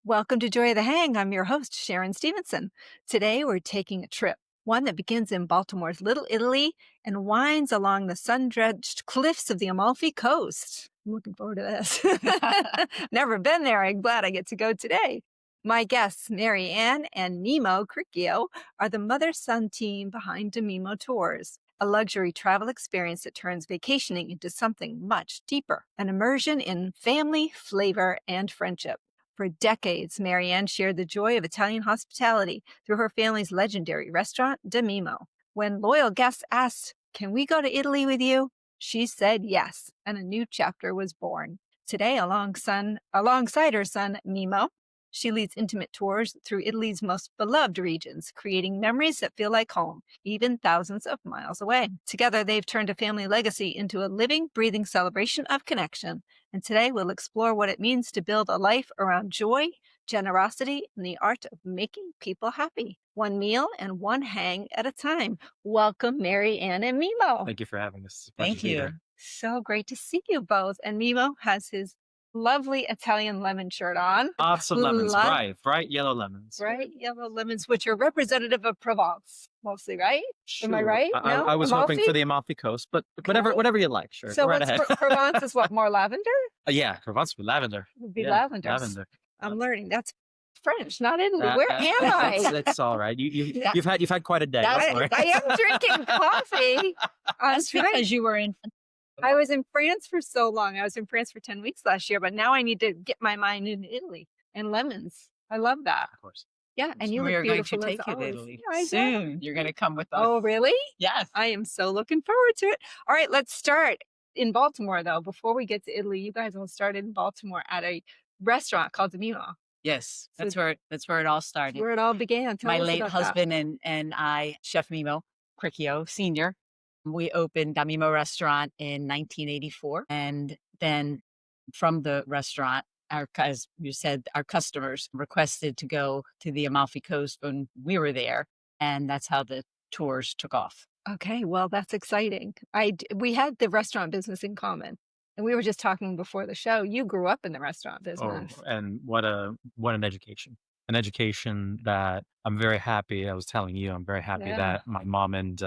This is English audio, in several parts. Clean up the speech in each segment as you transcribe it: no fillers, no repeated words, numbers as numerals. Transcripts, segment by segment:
Welcome to Joy of the Hang. I'm your host, Sharon Stevenson. Today we're taking a trip, one that begins in Baltimore's Little Italy and winds along the sun-drenched cliffs of the Amalfi Coast. I'm looking forward to this. Never been there. I'm glad I get to go today. My guests, Mary Ann and Mimmo Cricchio, are the mother-son team behind Mimmo Tours, a luxury travel experience that turns vacationing into something much deeper, an immersion in family, flavor, and friendship. For decades, Marianne shared the joy of Italian hospitality through her family's legendary restaurant, Mimmo. When loyal guests asked, "Can we go to Italy with you?" she said yes, and a new chapter was born. Today, alongside her son, Mimmo, she leads intimate tours through Italy's most beloved regions, creating memories that feel like home, even thousands of miles away. Together, they've turned a family legacy into a living, breathing celebration of connection. And today we'll explore what it means to build a life around joy, generosity, and the art of making people happy. One meal and one hang at a time. Welcome, Mary Ann and Mimmo. Thank you for having us. It's a pleasure Thank to be you. here. So great to see you both. And Mimmo has his lovely Italian lemon shirt on. Lots of lemons, Lo- bright yellow lemons. Bright yellow lemons, which are representative of Provence, mostly, right? Am I Sure. right? No? I was hoping Amalfi? for the Amalfi Coast, but Okay. whatever you like, sure. So Go right what's ahead. Provence is what, more lavender? Yeah, Provence with lavender. It would be Yeah, lavender. lavender. I'm learning. That's French, not Italy. Where am I? That's all right. Yeah. You've had quite a day. I, Don't worry. I am drinking coffee. That's because you were in. I was in France for so long. I was in France for 10 weeks last year, but now I need to get my mind in Italy and lemons. I love that. Of course. Yeah, and you We look are going to beautiful as take you to always. Italy Yeah, I know. soon. You're going to come with us. Oh, really? Yes. I am so looking forward to it. All right, let's start in Baltimore, though. Before we get to Italy, you guys all started in Baltimore at a restaurant called Mimmo. Yes. So- That's where it all started. Where it all began. Tell My us late about husband and I, Chef Mimmo Cricchio Senior, we opened the Mimmo restaurant in 1984, and then from the restaurant, as you said, our customers requested to go to the Amalfi Coast when we were there, and that's how the tours took off. that. Okay, well, that's exciting. We had the restaurant business in common, and we were just talking before the show. You grew up in the restaurant Oh, business. and what an education. An education that I'm very happy. I was telling you, I'm very happy Yeah. that my mom and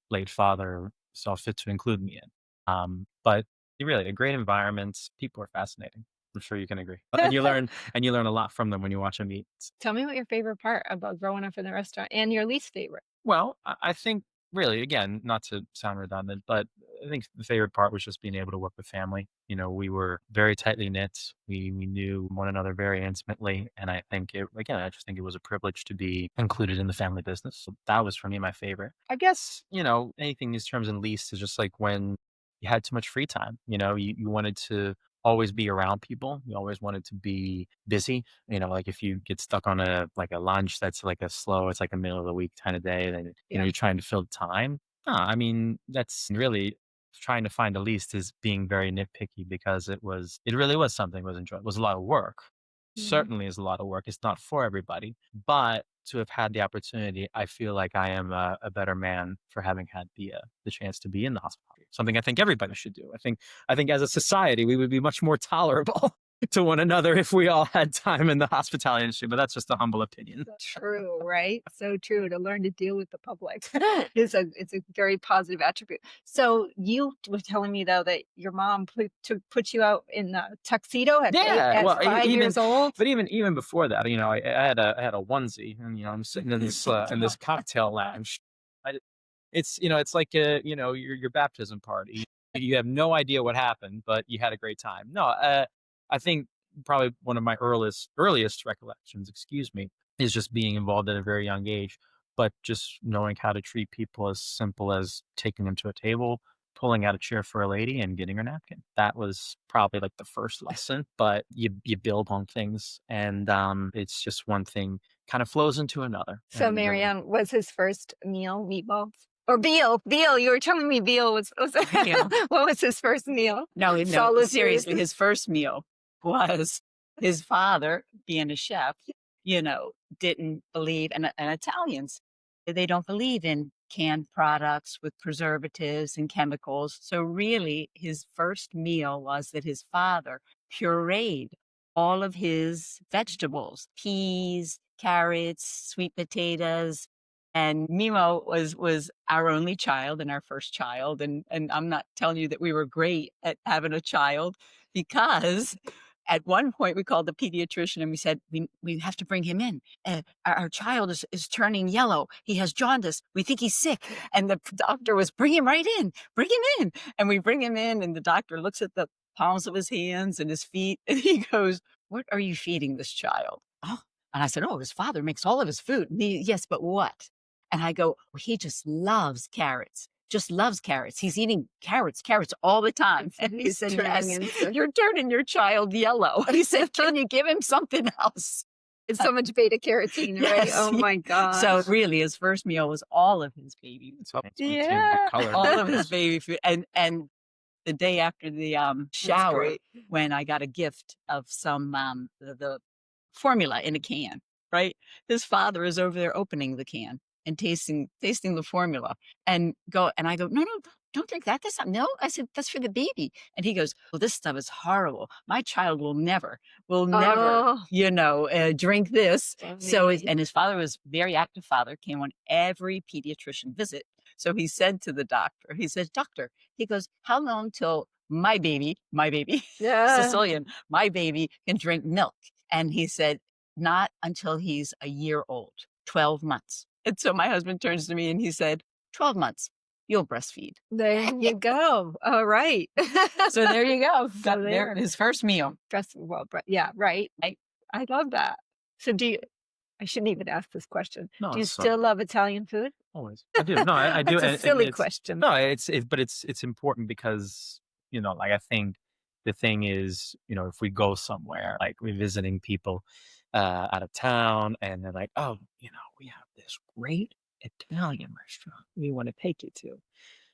late father saw fit to include me in. But really, a great environment. People are fascinating. I'm sure you can agree. And you learn a lot from them when you watch them eat. Tell me what your favorite part about growing up in the restaurant and your least favorite. Well, I think really, again, not to sound redundant, but I think the favorite part was just being able to work with family. You know, we were very tightly knit. We knew one another very intimately. And I think I just think it was a privilege to be included in the family business. So that was for me my favorite. I guess, anything these terms and least is just like when you had too much free time. You wanted to always be around people. You always wanted to be busy. Like if you get stuck on a lunch that's like it's like a middle of the week kind of day, then Yeah. you're trying to fill the time. No, I mean that's really trying to find a least is being very nitpicky because it really was something that was enjoyable. It was a lot of work. Mhm. Certainly is a lot of work. It's not for everybody, but to have had the opportunity, I feel like I am a better man for having had the chance to be in the hospitality. Something I think everybody should do. I think as a society, we would be much more tolerable to one another if we all had time in the hospitality industry, but that's just a humble opinion. True, right? So true. To learn to deal with the public it's a very positive attribute. So you were telling me though that your mom put you out in a tuxedo at Well, 5 years old. but even before that, I had a onesie, and I'm sitting in this cocktail lounge. It's like your baptism party. You have no idea what happened, but you had a great time. No, I think probably one of my earliest recollections, excuse me, is just being involved at a very young age, but just knowing how to treat people as simple as taking them to a table, pulling out a chair for a lady, and getting her napkin. That was probably like the first lesson, but you build on things, and it's just one thing kind of flows into another. So And, Marianne, was his first meal meatballs? Or veal, you were telling me veal was Veal. what was his first meal? No, Solid seriously, food. his first meal was his father, being a chef, didn't believe, and Italians, they don't believe in canned products with preservatives and chemicals. So really, his first meal was that his father pureed all of his vegetables, peas, carrots, sweet potatoes. And Mimo was our only child and our first child. And I'm not telling you that we were great at having a child, because at one point we called the pediatrician and we said, we have to bring him in. Our child is turning yellow. He has jaundice. We think he's sick. And the doctor was, bring him right in, bring him in. And we bring him in, and the doctor looks at the palms of his hands and his feet, and he goes, what are you feeding this child? Oh, and I said, oh, his father makes all of his food. And yes, but what? And I go, well, he just loves carrots. Just loves carrots. He's eating carrots all the time. And he said, yes, you're turning your child yellow. He said, can you give him something else? It's so much beta carotene, right? Yes. Oh my God. So really, his first meal was all of his baby, Yeah. all of his baby food. And the day after the shower, when I got a gift of some the formula in a can, right? His father is over there opening the can and tasting the formula, and I go, no, don't drink that. That's not, no. I said, that's for the baby. And he goes, well, this stuff is horrible. My child will never, Oh. drink this. So, Funny. and his father was a very active father, came on every pediatrician visit. So he said to the doctor, he says, doctor, he goes, how long till my baby, Yeah. Sicilian, my baby can drink milk? And he said, not until he's a year old, 12 months. And so my husband turns to me and he said, 12 months, you'll breastfeed. There you go. All right. So there you go. So Got there. his first meal. Yeah, right. I love that. So I shouldn't even ask this question. No, Do you it's still love Italian food? always. I do. No, I do. That's a and silly it's, question. No, but it's important because, like, I think the thing is, if we go somewhere, like we're visiting people out of town, and they're like, oh, we have this great Italian restaurant we want to take you to.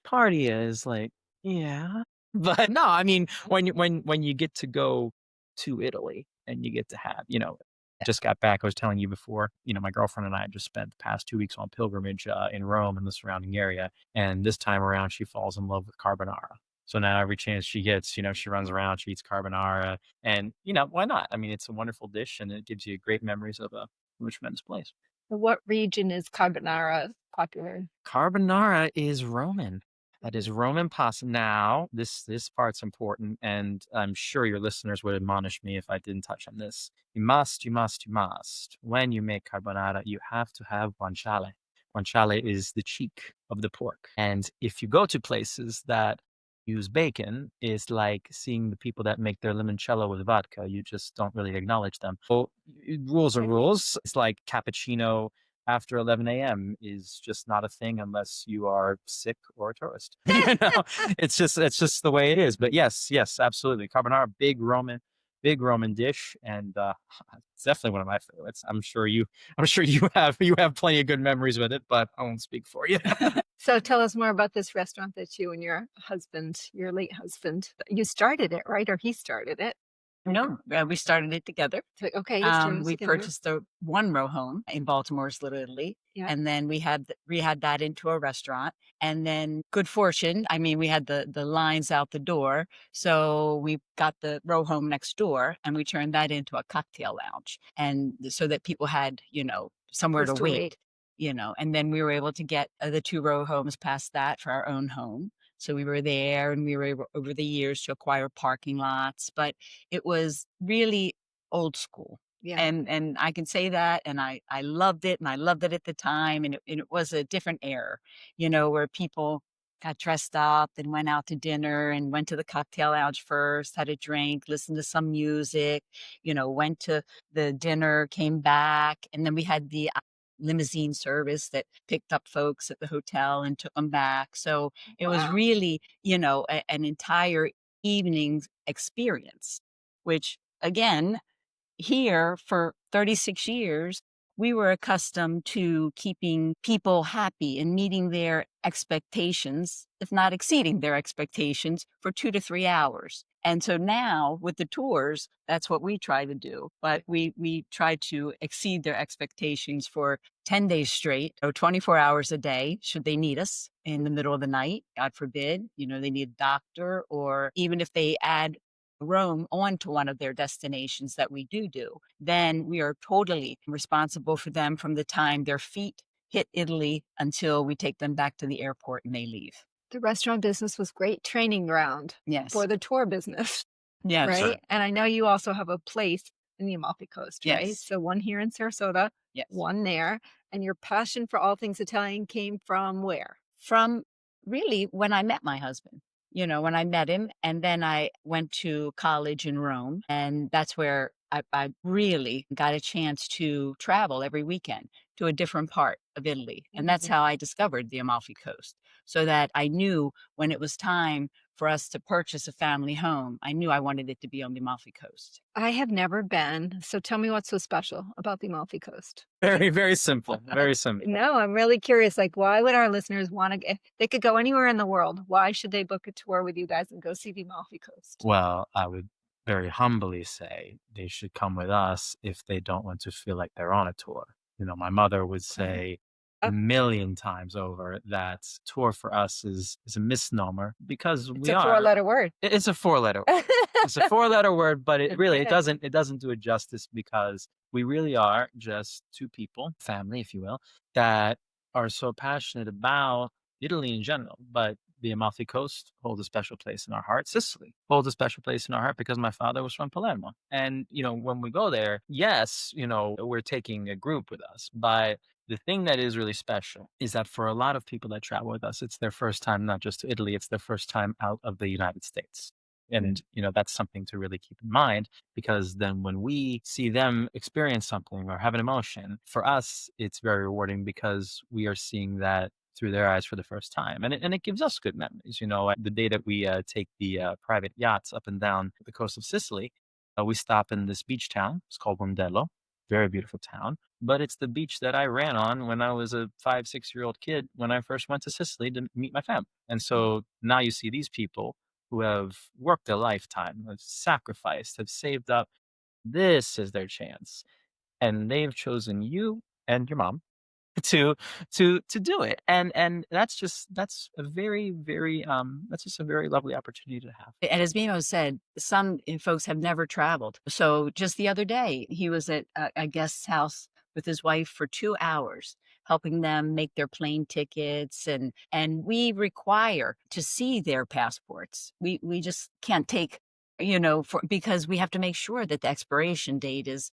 Party is like, yeah, but no, I mean, when you get to go to Italy and you get to have, just got back. I was telling you before, my girlfriend and I just spent the past 2 weeks on pilgrimage in Rome and the surrounding area. And this time around, she falls in love with carbonara. So now every chance she gets, she runs around, she eats carbonara. And, why not? I mean, it's a wonderful dish and it gives you great memories of a tremendous place. What region is carbonara popular? Carbonara is Roman. That is Roman pasta. Now, this part's important, and I'm sure your listeners would admonish me if I didn't touch on this. You must. When you make carbonara, you have to have guanciale. Guanciale is the cheek of the pork. And if you go to places that use bacon, it's like seeing the people that make their limoncello with vodka. You just don't really acknowledge them. Well, rules are rules. It's like cappuccino after 11 a.m. is just not a thing unless you are sick or a tourist. It's just the way it is. But yes, absolutely. Carbonara, big Roman dish, and it's definitely one of my favorites. I'm sure you have plenty of good memories with it, but I won't speak for you. So tell us more about this restaurant that you and your late husband, you started it, right? Or he started it? No, we started it together. Okay. You started it We together. purchased a one-row home in Baltimore's Little Italy, Yeah. and then we had that into a restaurant. And then, good fortune, I mean, we had the lines out the door, so we got the row home next door, and we turned that into a cocktail lounge, and so that people had, somewhere Place to wait. And then we were able to get the 2-row homes past that for our own home. So we were there, and we were able over the years to acquire parking lots, but it was really old school. Yeah. And I can say that, and I loved it, and I loved it at the time, and it was a different era, where people got dressed up and went out to dinner and went to the cocktail lounge first, had a drink, listened to some music, went to the dinner, came back, and then we had the limousine service that picked up folks at the hotel and took them back. So it was Wow. really, an entire evening experience, which again, here for 36 years, we were accustomed to keeping people happy and meeting their expectations, if not exceeding their expectations, for 2 to 3 hours. And so now with the tours, that's what we try to do. But we try to exceed their expectations for 10 days straight, 24 hours a day, should they need us in the middle of the night, God forbid, they need a doctor, or even if they add Rome onto one of their destinations that we do, then we are totally responsible for them from the time their feet hit Italy until we take them back to the airport and they leave. The restaurant business was great training ground Yes. for the tour business, Yes. right? And I know you also have a place in the Amalfi Coast, right? Yes. So one here in Sarasota, Yes. one there. And your passion for all things Italian came from where? From really when I met my husband, when I met him, and then I went to college in Rome, and that's where I really got a chance to travel every weekend to a different part of Italy. And that's Mhm. how I discovered the Amalfi Coast, so that I knew when it was time for us to purchase a family home, I knew I wanted it to be on the Amalfi Coast. I have never been. So tell me what's so special about the Amalfi Coast. Very, very simple. Very simple. No, I'm really curious. Like, why would our listeners want to, if they could go anywhere in the world, why should they book a tour with you guys and go see the Amalfi Coast? Well, I would very humbly say they should come with us if they don't want to feel like they're on a tour. My mother would say a Uh, million times over that tour for us is a misnomer because it's we a are. four-letter word. It's a four-letter. It's a four-letter word, but it really Okay. it doesn't do it justice because we really are just two people, family, if you will, that are so passionate about Italy in general. But the Amalfi Coast holds a special place in our heart. Sicily holds a special place in our heart because my father was from Palermo. And when we go there, yes, we're taking a group with us, but the thing that is really special is that for a lot of people that travel with us, it's their first time not just to Italy, it's their first time out of the United States. And, that's something to really keep in mind because then when we see them experience something or have an emotion, for us, it's very rewarding because we are seeing that through their eyes for the first time. And it gives us good memories. The day that we take the private yachts up and down the coast of Sicily, we stop in this beach town. It's called Mondello. Very beautiful town. But it's the beach that I ran on when I was a 5, 6-year-old kid when I first went to Sicily to meet my family. And so now you see these people who have worked a lifetime, have sacrificed, have saved up. This is their chance. And they've chosen you and your mom to to do it. And that's a very, very that's just a very lovely opportunity to have. And as Mimo said, some folks have never traveled. So just the other day, he was at a guest's house with his wife for 2 hours, helping them make their plane tickets, and we require to see their passports. We just can't take, because we have to make sure that the expiration date is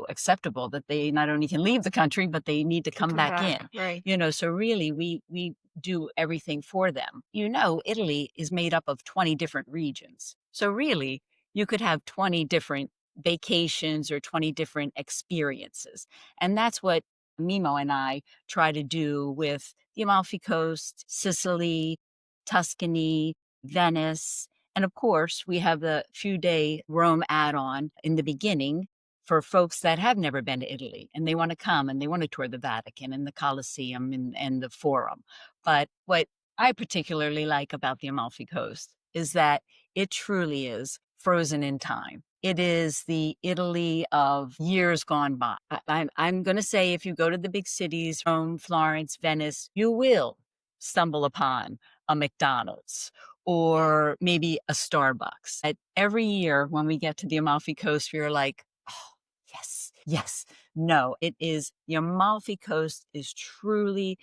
acceptable, that they not only can leave the country but they need to come back in. Right. So really we do everything for them. Italy is made up of 20 different regions. So really, you could have 20 different vacations or 20 different experiences. And that's what Mimo and I try to do with the Amalfi Coast, Sicily, Tuscany, Venice. And of course, we have the few-day Rome add-on in the beginning for folks that have never been to Italy and they want to come and they want to tour the Vatican and the Colosseum and the Forum. But what I particularly like about the Amalfi Coast is that it truly is frozen in time. It is the Italy of years gone by. I'm going to say if you go to the big cities, Rome, Florence, Venice, you will stumble upon a McDonald's or maybe a Starbucks. Every year when we get to the Amalfi Coast, we're like, oh, yes, yes. No, it is, the Amalfi Coast is truly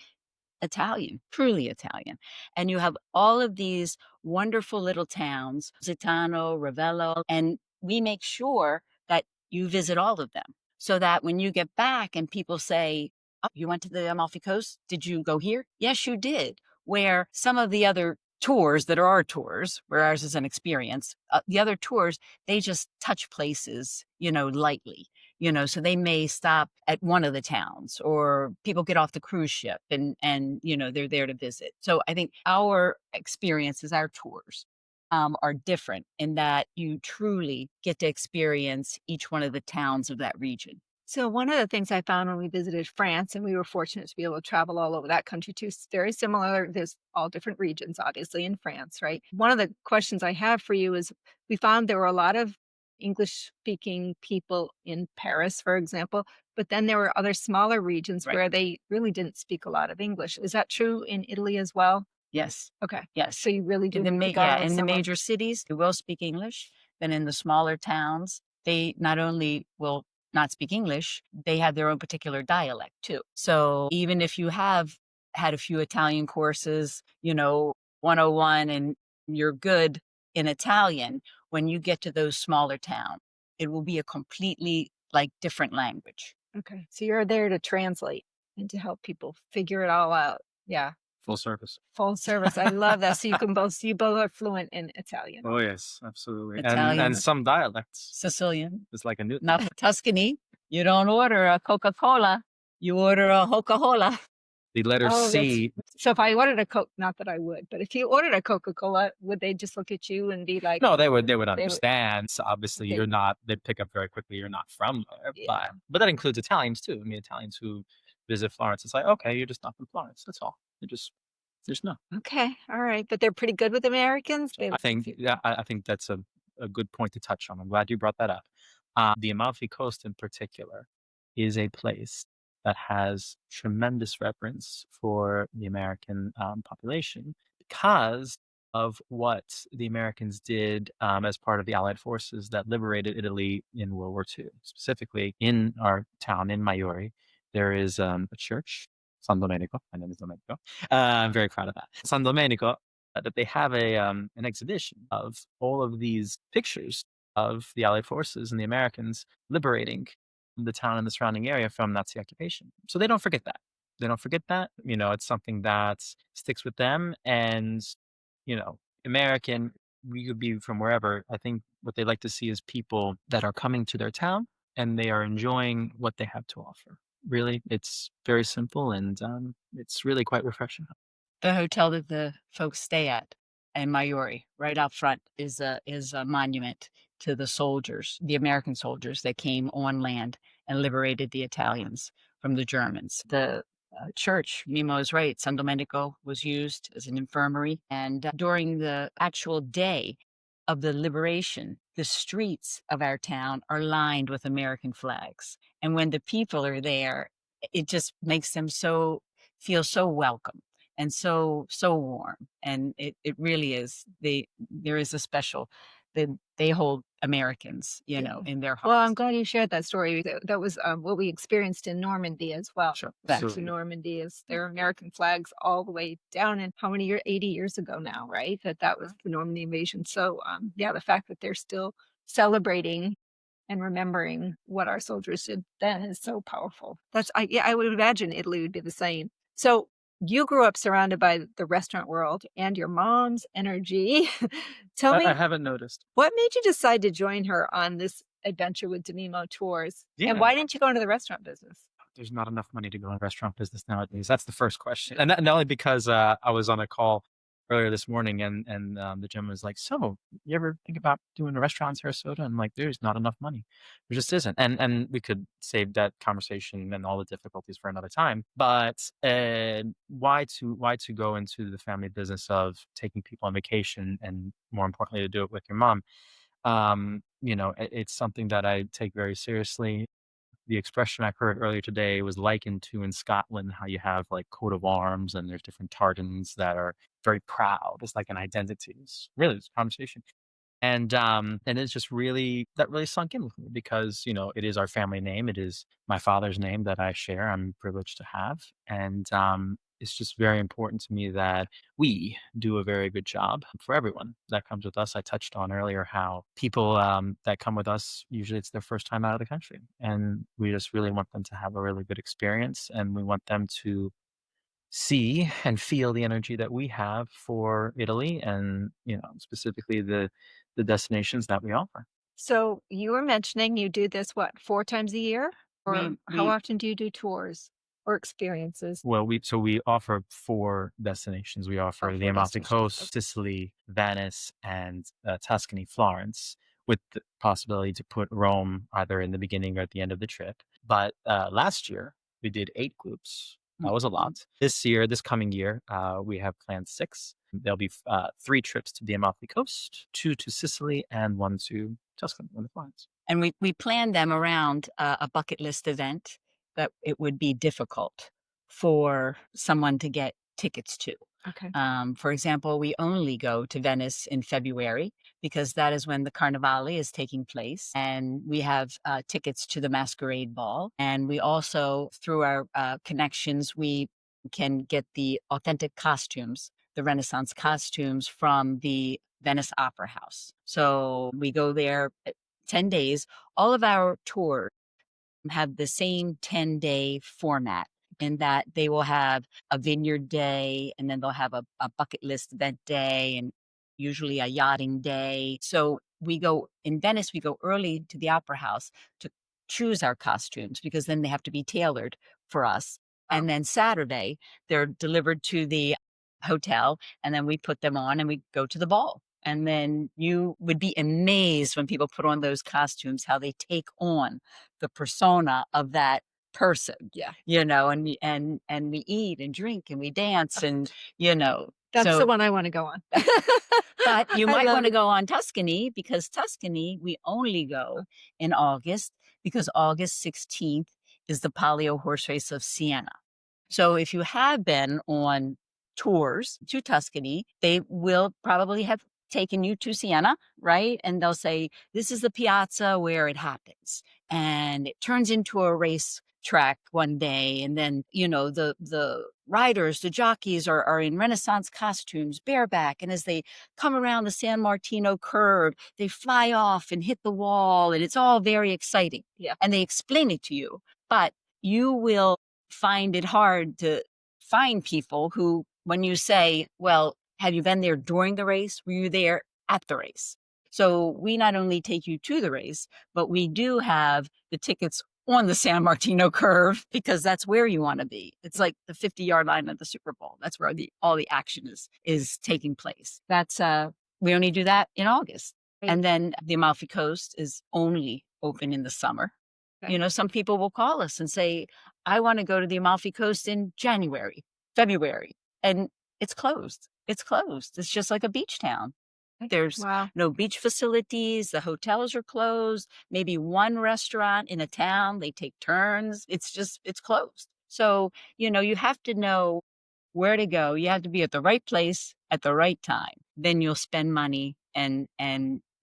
truly Italian. And you have all of these wonderful little towns, Zitano, Ravello, and we make sure that you visit all of them so that when you get back and people say, oh, you went to the Amalfi Coast? Did you go here? Yes, you did. Where some of the other tours that are our tours, where ours is an experience, the other tours, they just touch places, lightly. So they may stop at one of the towns or people get off the cruise ship and they're there to visit. So I think our experiences, our tours, are different in that you truly get to experience each one of the towns of that region. So one of the things I found when we visited France, and we were fortunate to be able to travel all over that country too, it's very similar. There's all different regions, obviously, in France, right? One of the questions I have for you is we found there were a lot of English speaking people in Paris, for example, but then there were other smaller regions Right. where they really didn't speak a lot of English. Is that true in Italy as well? Yes. Okay. Yes. So you really do In the need to go with in the someone. major cities, they will speak English. Then in the smaller towns, they not only will not speak English, they have their own particular dialect too. So even if you have had a few Italian courses, 101, and you're good in Italian, when you get to those smaller towns, it will be a completely like different language. Okay. So you're there to translate and to help people figure it all out. Yeah. Full service. Full service. I love that. So you both are fluent in Italian. Oh yes, absolutely. And Italian, some dialects. Sicilian. It's like a new Now, Tuscany, you don't order a Coca-Cola, you order a Coca-Cola. the letter Oh, C. so if I ordered a Coke, not that I would, but if you ordered a Coca-Cola, would they just look at you and be like, No, they would would understand. So obviously they you're not. They pick up very quickly. You're not from there, yeah. but that includes Italians too. I mean, Italians who visit Florence. It's like, okay, you're just not from Florence. That's all. They just there's no. Okay. All right. But they're pretty good with Americans. I think yeah, I think that's a good point to touch on. I'm glad you brought that up. The Amalfi Coast in particular is a place that has tremendous reverence for the American population because of what the Americans did as part of the Allied forces that liberated Italy in World War II. Specifically, in our town in Maiori, there is a church, San Domenico. My name is Domenico. I'm very proud of that. San Domenico, that they have an exhibition of all of these pictures of the Allied forces and the Americans liberating the town and the surrounding area from Nazi occupation. So they don't forget that. They don't forget that. It's something that sticks with them. And, American, we could be from wherever. I think what they like to see is people that are coming to their town and they are enjoying what they have to offer. Really, it's very simple and it's really quite refreshing. The hotel that the folks stay at in Maiori, right out front, is a monument to the soldiers, the American soldiers that came on land and liberated the Italians from the Germans. The church, Mimmo is right, San Domenico was used as an infirmary. And during the actual day of the liberation, the streets of our town are lined with American flags. And when the people are there, it just makes them feel so welcome and so warm, and it really is. There is a special that they hold Americans, in their Well, I'm hearts. glad you shared that story. That was what we experienced in Normandy as well. Sure. Back to Absolutely. Normandy is their American flags all the way down. And how many years? 80 years ago now, right? That was the Normandy invasion. So yeah, the fact that they're still celebrating and remembering what our soldiers did then is so powerful. Yeah, I would imagine Italy would be the same. So you grew up surrounded by the restaurant world and your mom's energy. Tell I me, haven't noticed. what made you decide to join her on this adventure with Mimmo Tours? And Yeah. why didn't you go into the restaurant business? There's not enough money to go in restaurant business nowadays. That's the first question. And not only because I was on a call earlier this morning and the gentleman was like, "So, you ever think about doing a restaurant in Sarasota?" I'm like, "There's not enough money. There just isn't." And we could save that conversation and all the difficulties for another time. But why to go into the family business of taking people on vacation and more importantly to do it with your mom? It's something that I take very seriously. The expression I heard earlier today was likened to in Scotland how you have like coat of arms and there's different tartans that are very proud. It's like an identity. It's really this conversation. And it's just really that really sunk in with me because, it is our family name. It is my father's name that I share. I'm privileged to have. And it's just very important to me that we do a very good job for everyone that comes with us. I touched on earlier how people that come with us, usually it's their first time out of the country. And we just really want them to have a really good experience. And we want them to see and feel the energy that we have for Italy and, specifically the destinations that we offer. So you were mentioning you do this, what, 4 times a year? Or how We often do you do tours or experiences? Well, we offer 4 destinations. We offer the 4 Amalfi destinations. Coast, Sicily, Venice, and Tuscany, Florence, with the possibility to put Rome either in the beginning or at the end of the trip. But last year we did 8 groups. That was a lot. This coming year, we have planned 6. There'll be 3 trips to the Amalfi Coast, 2 to Sicily, and 1 to Tuscany and the Florence. And we planned them around a bucket list event that it would be difficult for someone to get tickets to. Okay. For example, we only go to Venice in February because that is when the Carnivale is taking place. And we have tickets to the Masquerade Ball. And we also, through our connections, we can get the authentic costumes, the Renaissance costumes from the Venice Opera House. So we go there 10 days. All of our tours have the same 10-day format in that they will have a vineyard day, and then they'll have a bucket list event day, and usually a yachting day. So we go in Venice, we go early to the opera house to choose our costumes because then they have to be tailored for us. And then Saturday, they're delivered to the hotel, and then we put them on and we go to the ball. And then you would be amazed when people put on those costumes, how they take on the persona of that person. Yeah. And we eat and drink and we dance and That's the so one I want to go on. but you I might love want to it. go on Tuscany because Tuscany we only go in August because August 16th is the Palio horse race of Siena. So if you have been on tours to Tuscany, they will probably have taken you to Siena, right? And they'll say, this is the piazza where it happens. And it turns into a race track one day. And then, the riders, the jockeys are in Renaissance costumes, bareback. And as they come around the San Martino curve, they fly off and hit the wall. And it's all very exciting. Yeah. And they explain it to you. But you will find it hard to find people who, when you say, well, have you been there during the race? Were you there at the race? So we not only take you to the race, but we do have the tickets on the San Martino curve because that's where you want to be. It's like the 50-yard line of the Super Bowl. That's where all the action is taking place. We only do that in August. Right. And then the Amalfi Coast is only open in the summer. Okay. Some people will call us and say, I want to go to the Amalfi Coast in January, February, and it's closed. It's closed. It's just like a beach town. There's Wow. no beach facilities. The hotels are closed. Maybe one restaurant in a town, they take turns. It's closed. So, you have to know where to go. You have to be at the right place at the right time. Then you'll spend money and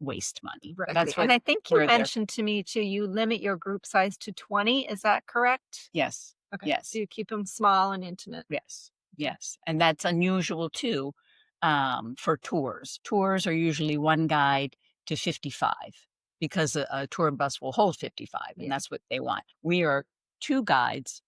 waste money. Right. That's what And I think you we're there. mentioned to me too, you limit your group size to 20. Is that correct? Yes. Okay. Yes. So you keep them small and intimate. Yes. Yes. And that's unusual too for tours. Tours are usually one guide to 55 because a tour bus will hold 55 and Yeah. that's what they want. We are two guides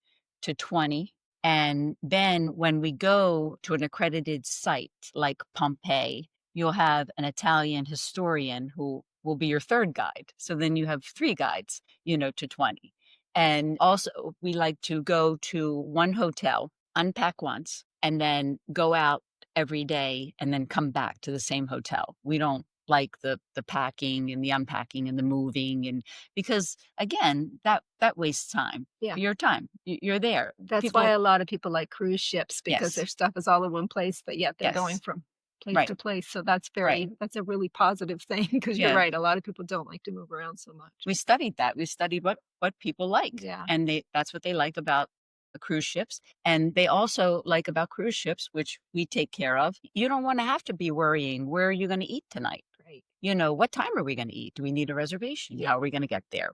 to 20. And then when we go to an accredited site like Pompeii, you'll have an Italian historian who will be your third guide. So then you have three guides, to 20. And also, we like to go to one hotel, unpack once, and then go out every day and then come back to the same hotel. We don't like the packing and the unpacking and the moving, and because again, that wastes time. Yeah. Your time. You're there. That's why a lot of people like cruise ships because Yes. their stuff is all in one place, but yet they're going Yes. from place Right. to place. So that's Right. that's a really positive thing because you're Yeah. right. A lot of people don't like to move around so much. We studied that. We studied what people like. Yeah. And that's what they like about the cruise ships. And they also like about cruise ships, which we take care of. You don't want to have to be worrying, where are you going to eat tonight? Right. What time are we going to eat? Do we need a reservation? Yeah. How are we going to get there?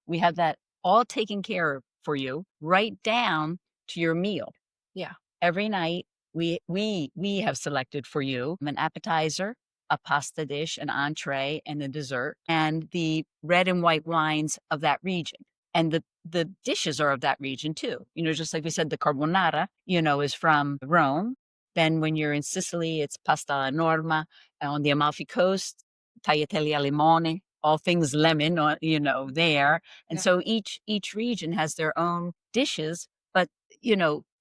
We have that all taken care of for you, right down to your meal. Yeah. Every night we have selected for you an appetizer, a pasta dish, an entree, and a dessert, and the red and white wines of that region. And the dishes are of that region too. Just like we said, the carbonara, is from Rome. Then when you're in Sicily, it's pasta alla norma. On the Amalfi Coast, tagliatelle al limone, all things lemon, there. And Yeah. so each region has their own dishes, but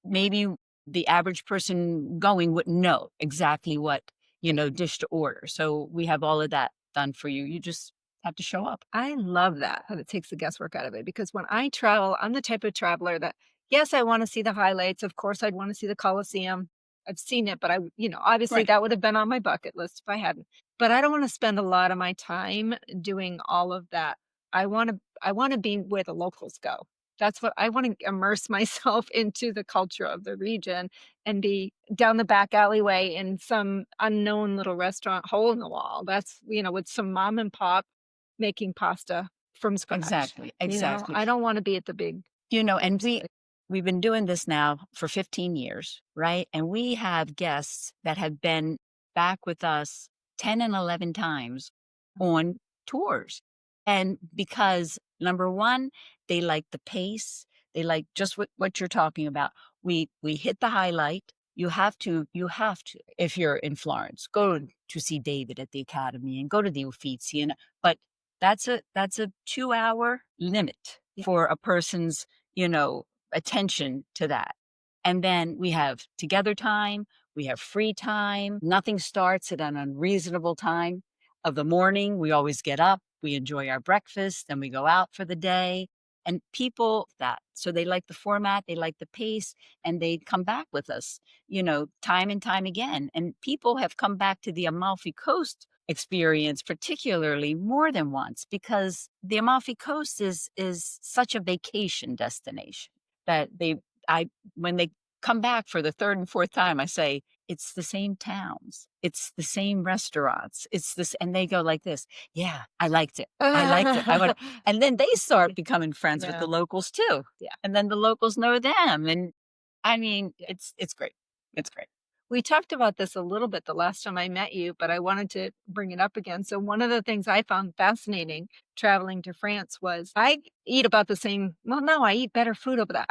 maybe the average person going wouldn't know exactly what dish to order. So we have all of that done for you. You just have to show up. I love that, how it takes the guesswork out of it because when I travel, I'm the type of traveler that, yes, I want to see the highlights. Of course, I'd want to see the Colosseum. I've seen it, but obviously Right. that would have been on my bucket list if I hadn't. But I don't want to spend a lot of my time doing all of that. I want to be where the locals go. That's what I want to immerse myself into the culture of the region and be down the back alleyway in some unknown little restaurant hole in the wall. That's, with some mom and pop making pasta from scratch. Exactly, I exactly. don't want to be at the big And place. we've been doing this now for 15 years, right? And we have guests that have been back with us 10 and 11 times on tours. And because number one, they like the pace, they like just what you're talking about. We hit the highlight. You have to, if you're in Florence, go to see David at the Academy and go to the Uffizi. But that's a 2 hour limit Yeah. for a person's you know, attention to that. And then we have together time, we have free time. Nothing starts at an unreasonable time of the morning. We always get up, we enjoy our breakfast, then we go out for the day. And people that, so they like the format, they like the pace, and they come back with us, time and time again. And people have come back to the Amalfi Coast experience particularly more than once because the Amalfi Coast is such a vacation destination that I when they come back for the third and fourth time, I say it's the same towns, it's the same restaurants, it's this, and they go like this, yeah, I liked it, I liked it, I would, and then they start becoming friends with Yeah. the locals too, Yeah. and then the locals know them, and I mean, it's great, it's great. We talked about this a little bit the last time I met you, but I wanted to bring it up again. So one of the things I found fascinating traveling to France was I eat about the same. Well, no, I eat better food over there.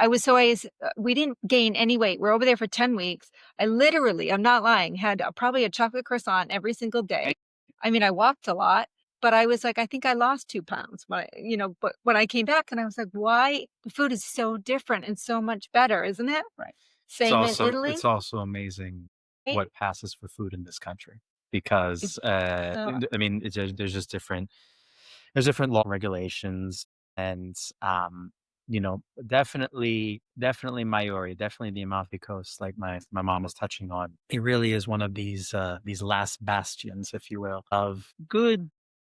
We didn't gain any weight. We're over there for 10 weeks. I literally, I'm not lying, had probably a chocolate croissant every single day. I mean, I walked a lot, but I was like, I think I lost 2 pounds but when I came back and I was like, why the food is so different and so much better, isn't it? Right. Same in Italy. It's also amazing Right? what passes for food in this country because So I mean there's just different law regulations and definitely Maori, definitely the Amalfi Coast, like my mom is touching on. It really is one of these last bastions, if you will, of good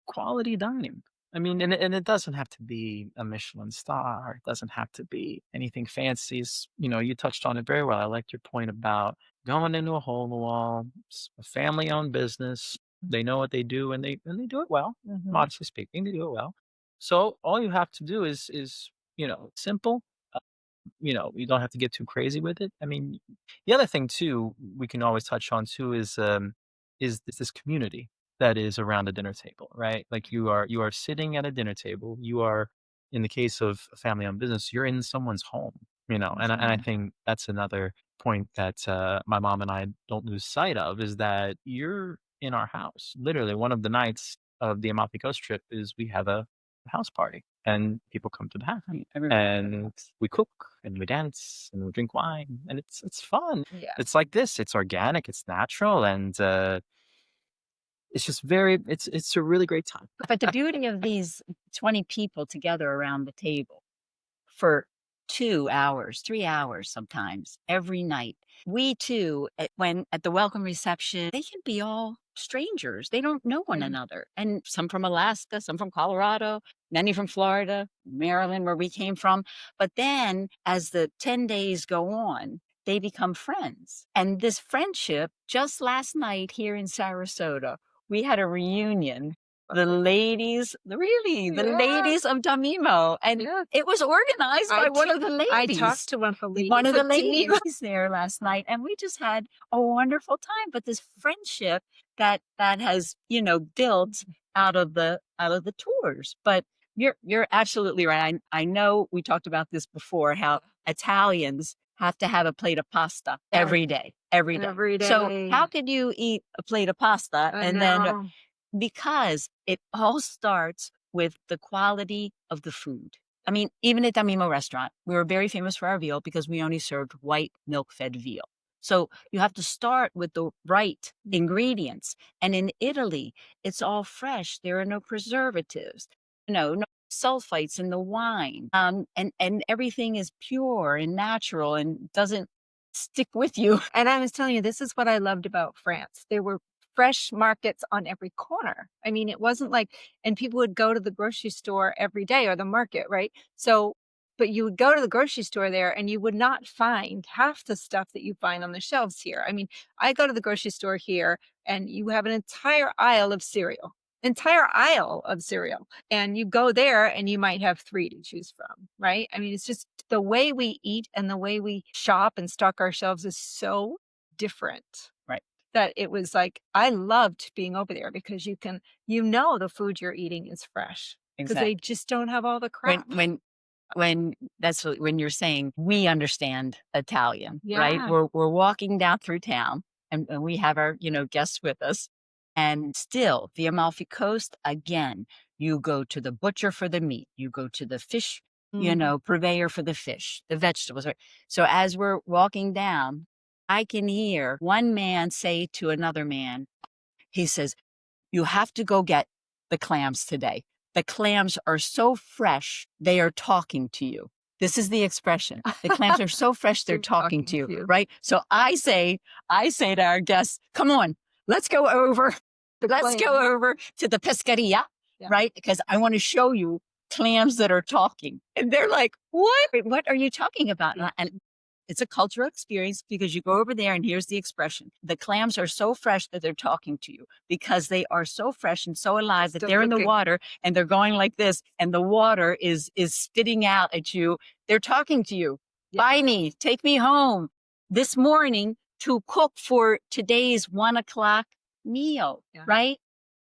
quality dining. I mean, and it doesn't have to be a Michelin star. It doesn't have to be anything fancy. You touched on it very well. I liked your point about going into a hole in the wall. It's a family-owned business. They know what they do, and they do it well. Mhm. Modestly speaking, they do it well. So all you have to do is simple. You don't have to get too crazy with it. I mean, the other thing too, we can always touch on too is this community that is around a dinner table, right? Like you are sitting at a dinner table. You are, in the case of a family-owned business, you're in someone's home, and I think that's another point that my mom and I don't lose sight of is that you're in our house. Literally, one of the nights of the Amalfi Coast trip is we have a house party and people come to the house Right, everyone and we cook and we dance and we drink wine and it's fun. Yeah. It's like this. It's organic. It's natural, and it's just it's a really great time. But the beauty of these 20 people together around the table for 2 hours, 3 hours sometimes every night. We too, when at the welcome reception, they can be all strangers. They don't know one Mhm. another. And some from Alaska, some from Colorado, many from Florida, Maryland, where we came from. But then as the 10 days go on, they become friends. And this friendship, just last night here in Sarasota, we had a reunion. The Yeah. ladies of Damimo. And Yeah. it was organized by one of the I ladies. talked to one of the ladies. One of the at Geneva. ladies there last night, and we just had a wonderful time. But this friendship that has built out of the tours. But you're absolutely right. I know we talked about this before. How Italians have to have a plate of pasta every day, every day. Every So day. how could you eat a plate of pasta I and then know. because it all starts with the quality of the food. I mean, even at Damimo restaurant, we were very famous for our veal because we only served white milk-fed veal. So you have to start with the right ingredients. And in Italy, it's all fresh. There are no preservatives, no sulfites in the wine. And everything is pure and natural and doesn't stick with you. And I was telling you, this is what I loved about France. There were fresh markets on every corner. I mean, it wasn't like, and people would go to the grocery store every day or the market, right? So but you would go to the grocery store there and you would not find half the stuff that you find on the shelves here. I mean, I go to the grocery store here and you have an entire aisle of cereal. And you go there and you might have 3 to choose from, right? I mean, it's just the way we eat and the way we shop and stock our shelves is so different. Right. That it was like, I loved being over there because the food you're eating is fresh because Exactly. they just don't have all the crap. When you're saying we understand Italian, right? Yeah. We're walking down through town and we have our, guests with us. And still the Amalfi Coast, again, you go to the butcher for the meat, you go to the fish, purveyor for the fish, the vegetables. Right? So as we're walking down, I can hear one man say to another man, he says, you have to go get the clams today. The clams are so fresh, they are talking to you. This is the expression. The clams are so fresh, they're talking to you, right? So I say to our guests, come on, let's go over to the pescaria, right? Because I want to show you clams that are talking. And they're like, what are you talking about? And it's a cultural experience because you go over there and here's the expression. The clams are so fresh that they're talking to you because they are so fresh and so alive that they're in the water and they're going like this and the water is spitting out at you. They're talking to you. Yeah. Buy me, take me home this morning to cook for today's 1 o'clock meal, right?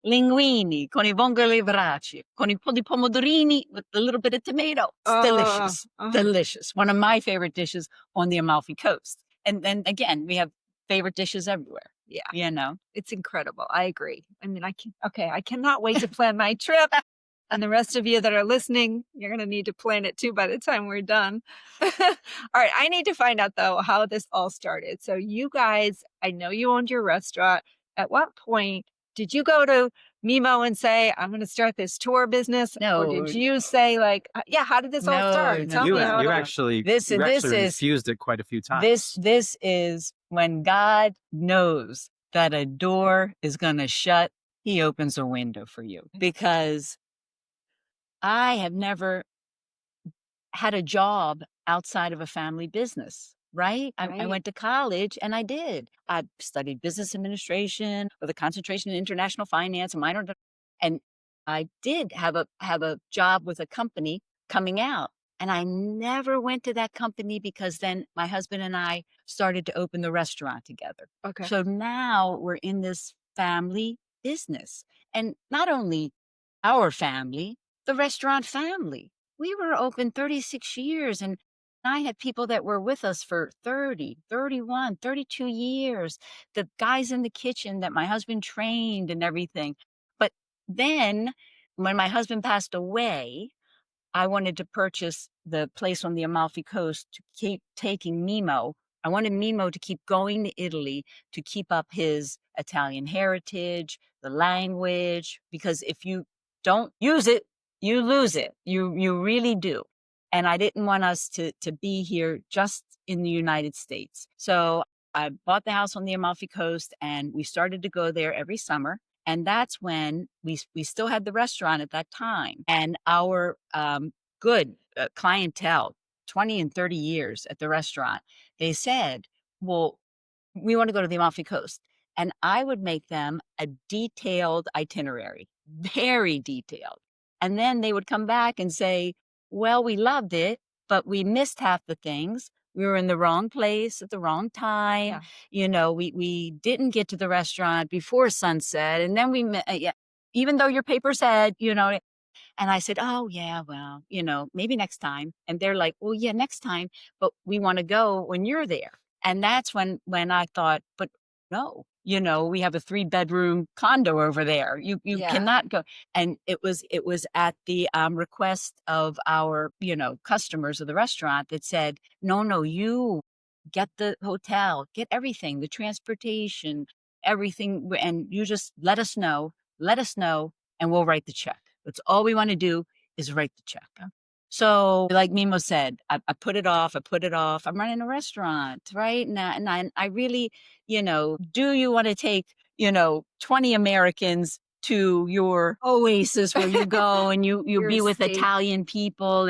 Linguini con I vongole braci, con I pomodorini with a little bit of tomato. It's delicious. Delicious. One of my favorite dishes on the Amalfi Coast. And then again, we have favorite dishes everywhere. Yeah. It's incredible. I agree. I mean, I cannot wait to plan my trip. And the rest of you that are listening, you're going to need to plan it too by the time we're done. All right. I need to find out though, how this all started. So you guys, I know you owned your restaurant. At what point did you go to Mimmo and say, I'm going to start this tour business? No. Or did you say like, how did this all start? Tell me how you actually refused it quite a few times. This is when God knows that a door is going to shut, he opens a window for you. Because I have never had a job outside of a family business. Right? I went to college and I did. I studied business administration with a concentration in international finance, and I did have a job with a company coming out. And I never went to that company because then my husband and I started to open the restaurant together. Okay. So now we're in this family business. And not only our family, the restaurant family. We were open 36 years and I had people that were with us for 30, 31, 32 years, the guys in the kitchen that my husband trained and everything. But then when my husband passed away, I wanted to purchase the place on the Amalfi Coast to keep taking Mimmo. I wanted Mimmo to keep going to Italy to keep up his Italian heritage, the language, because if you don't use it, you lose it. You really do. And I didn't want us to be here just in the United States. So I bought the house on the Amalfi Coast and we started to go there every summer. And that's when we still had the restaurant at that time. And our good clientele, 20 and 30 years at the restaurant, they said, well, we want to go to the Amalfi Coast. And I would make them a detailed itinerary, very detailed. And then they would come back and say, well, we loved it, but we missed half the things. We were in the wrong place at the wrong time. Yeah. We didn't get to the restaurant before sunset. And then even though your paper said, and I said, oh yeah, well, maybe next time. And they're like, well, yeah, next time, but we want to go when you're there. And that's when I thought, but no, we have a 3-bedroom condo over there. You cannot go. And it was at the request of our, customers of the restaurant that said, no, you get the hotel, get everything, the transportation, everything. And you just let us know, and we'll write the check. That's all we want to do is write the check. So like Mimmo said, I put it off. I'm running a restaurant, right? And I really, do you want to take, 20 Americans to your oasis where you go and you be with Italian people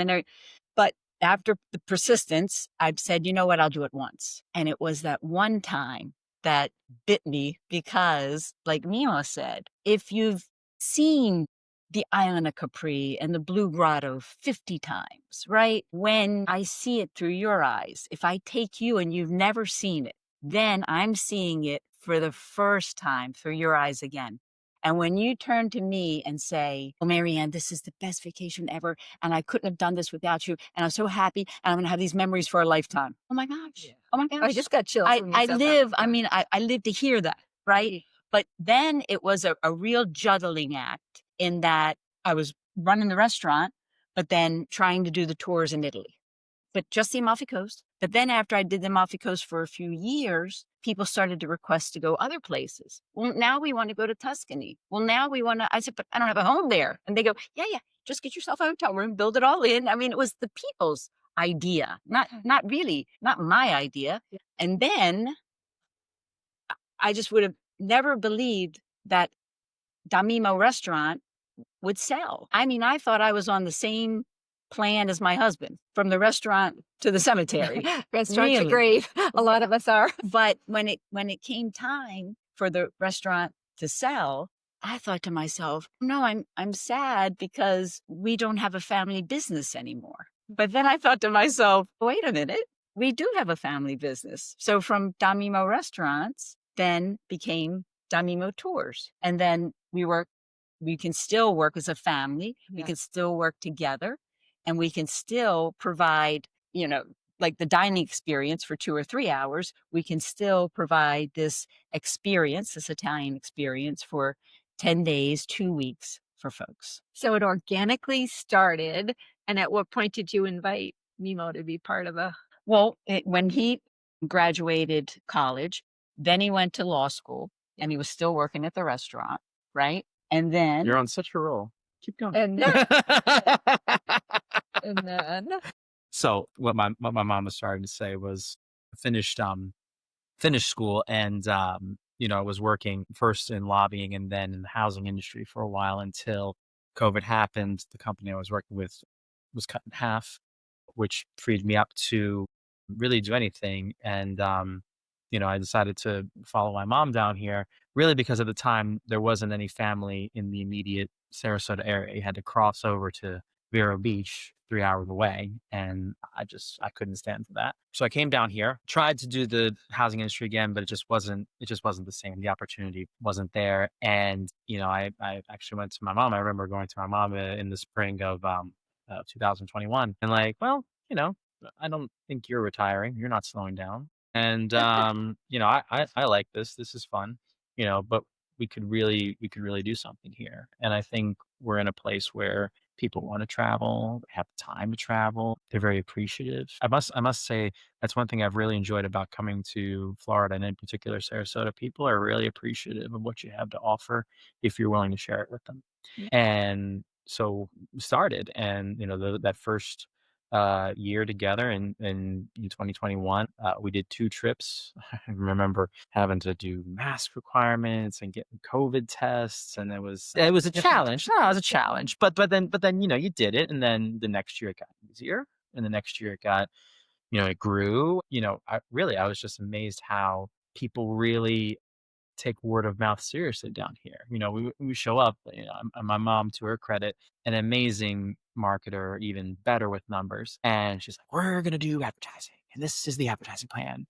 but after the persistence, I've said, you know what, I'll do it once. And it was that one time that bit me because, like Mimmo said, if you've seen the island of Capri and the Blue Grotto 50 times, right? When I see it through your eyes, if I take you and you've never seen it, then I'm seeing it for the first time through your eyes again. And when you turn to me and say, "Oh, Marianne, this is the best vacation ever, and I couldn't have done this without you, and I'm so happy, and I'm going to have these memories for a lifetime." Oh my gosh! Yeah. Oh my I gosh! just got chills when you said that. live. I Yeah. mean, I live to hear that, right? Yeah. But then it was a real juggling act in that I was running the restaurant, but then trying to do the tours in Italy, but just the Amalfi Coast. But then after I did the Amalfi Coast for a few years, people started to request to go other places. Well, now we want to go to Tuscany. Well, now we want to, I said, but I don't have a home there. And they go, yeah, yeah, just get yourself a hotel room, build it all in. I mean, it was the people's idea, not really, not my idea. Yeah. And then I just would have never believed that Damimo restaurant would sell. I mean, I thought I was on the same plan as my husband, from the restaurant to the cemetery. Restaurant to Really. grave. A lot of us are. But when it came time for the restaurant to sell, I thought to myself, no, I'm sad because we don't have a family business anymore. But then I thought to myself, wait a minute, we do have a family business. So from Damimo Restaurants then became Mimmo Tours. And then we can still work as a family. We Yeah. can still work together, and we can still provide, like the dining experience for 2 or 3 hours. We can still provide this experience, this Italian experience for 10 days, 2 weeks for folks. So it organically started. And at what point did you invite Mimmo to be part of the? Well, when he graduated college, then he went to law school and he was still working at the restaurant, right? And then You're on such a roll. Keep going. And then, and then So what my mom was starting to say was finished finished school and I was working first in lobbying and then in the housing industry for a while until COVID happened. The company I was working with was cut in half, which freed me up to really do anything. And I decided to follow my mom down here, really because at the time there wasn't any family in the immediate Sarasota area. You had to cross over to Vero Beach, 3 hours away, and I couldn't stand for that. So I came down here, tried to do the housing industry again, but it just wasn't the same. The opportunity wasn't there. And I actually went to my mom. I remember going to my mom in the spring of 2021, and like, well, I don't think you're retiring. You're not slowing down. And I like this. This is fun. But we could really do something here. And I think we're in a place where people want to travel, they have time to travel, they're very appreciative. I must say that's one thing I've really enjoyed about coming to Florida, and in particular Sarasota. People are really appreciative of what you have to offer if you're willing to share it with them. Yeah. And so we started, and that first year together in 2021, we did 2 trips. I remember having to do mask requirements and getting COVID tests, and it was a challenge. No, it was a challenge, but then you did it, and then the next year it got easier, and the next year it grew. I was just amazed how people really take word of mouth seriously down here. We show up, and my mom, to her credit, an amazing marketer, even better with numbers. And she's like, we're going to do advertising. And this is the advertising plan.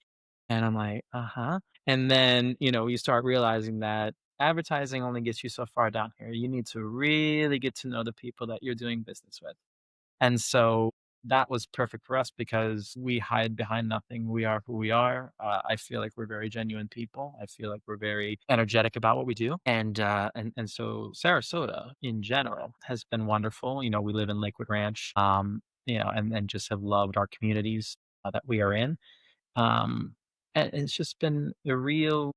And I'm like, uh-huh. And then, you start realizing that advertising only gets you so far down here. You need to really get to know the people that you're doing business with. And so that was perfect for us because we hide behind nothing. We are who we are. I feel like we're very genuine people. I feel like we're very energetic about what we do. And so Sarasota in general has been wonderful. We live in Lakewood Ranch, and just have loved our communities that we are in. And it's just been a real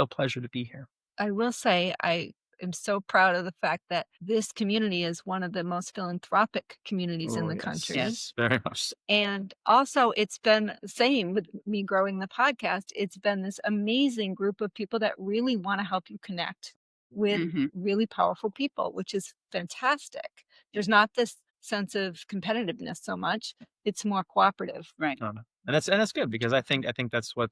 pleasure to be here. I will say I am so proud of the fact that this community is one of the most philanthropic communities in Oh, the yes. country. Yes. Very much so. And also, it's been the same with me growing the podcast. It's been this amazing group of people that really want to help you connect with Mhm. really powerful people, which is fantastic. There's not this sense of competitiveness so much. It's more cooperative. Right. And that's good because I think that's what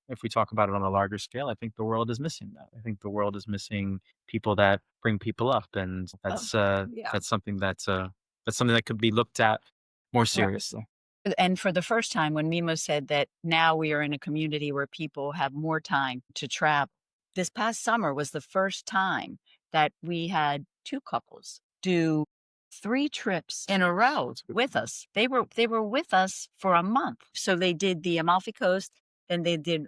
if we talk about it on a larger scale, I think the world is missing that. I think the world is missing people that bring people up, and Oh, yeah. that's something that could be looked at more Right. seriously. And for the first time, when Mimo said that now we are in a community where people have more time to travel, this past summer was the first time that we had two couples do 3 trips in a row with us. They were with us for a month. So they did the Amalfi Coast, then they did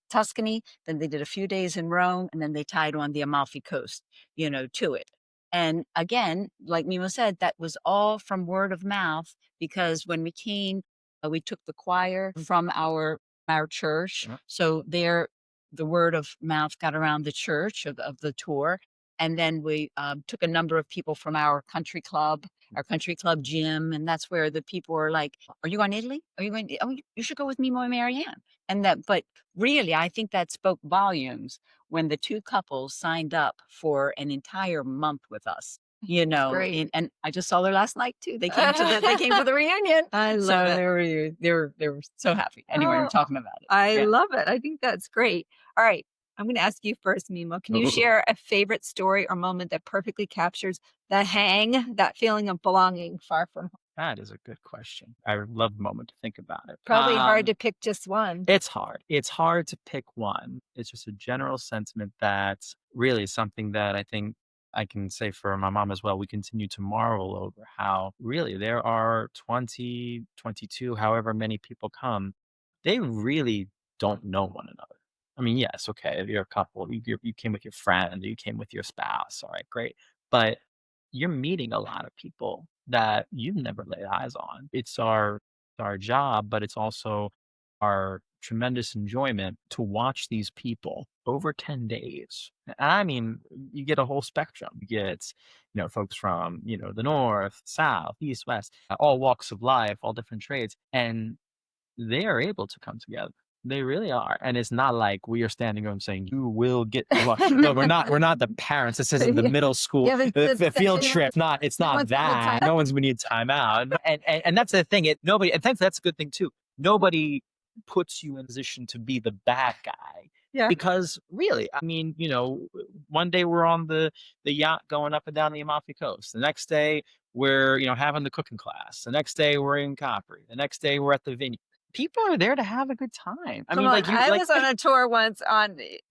Tuscany, then they did a few days in Rome, and then they tied on the Amalfi Coast, to it. And again, like Mimo said, that was all from word of mouth because when we came, we took the choir from our church. Yeah. So there, the word of mouth got around the church of the tour. And then we took a number of people from our country club gym. And that's where the people were like, are you going to Italy? Are you going to, oh, you should go with Mimo and Marianne. But really, I think that spoke volumes when the two couples signed up for an entire month with us. Great. And I just saw her last night too. They came for the reunion. I love So it. they were so happy. Anyway, we're Oh, talking about it. I Yeah. love it. I think that's great. All right. I'm going to ask you first, Mimo. Can you Ooh. share a favorite story or moment that perfectly captures the hang, that feeling of belonging far from home? That is a good question. I would love a moment to think about it. Probably hard to pick just one. It's hard. It's hard to pick one. It's just a general sentiment that's really something that I think I can say for my mom as well. We continue to marvel over how really there are 20, 22, however many people come. They really don't know one another. I mean, yes, okay, if you're a couple, you came with your friend, you came with your spouse, all right, great. But you're meeting a lot of people that you've never laid eyes on. It's our job, but it's also our tremendous enjoyment to watch these people over 10 days. And I mean, you get a whole spectrum. You get, folks from, the north, south, east, west, all walks of life, all different trades. And they are able to come together. They really are. And it's not like we are standing over and saying, you will get no, we're not. We're not the parents. This isn't the middle school Yeah, but the field trip. It's no not one's gonna that. time- No one's gonna need time out. And that's the thing. Nobody, and thanks, that's a good thing too. Nobody puts you in a position to be the bad guy. Yeah. Because really, I mean, one day we're on the yacht going up and down the Amalfi Coast. The next day we're, having the cooking class. The next day we're in Capri. The next day we're at the vineyard. People are there to have a good time. I Come mean, on, like you, I like was on a tour once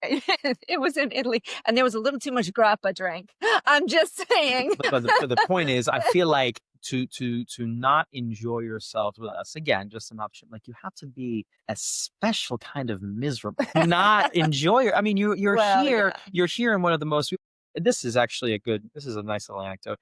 it was in Italy, and there was a little too much grappa drank. I'm just saying. but the point is, I feel like to not enjoy yourself with us again, just an option. Like you have to be a special kind of miserable, not enjoy. I mean, you're Well, here. yeah. You're here in one of the most. This is actually this is a nice little anecdote.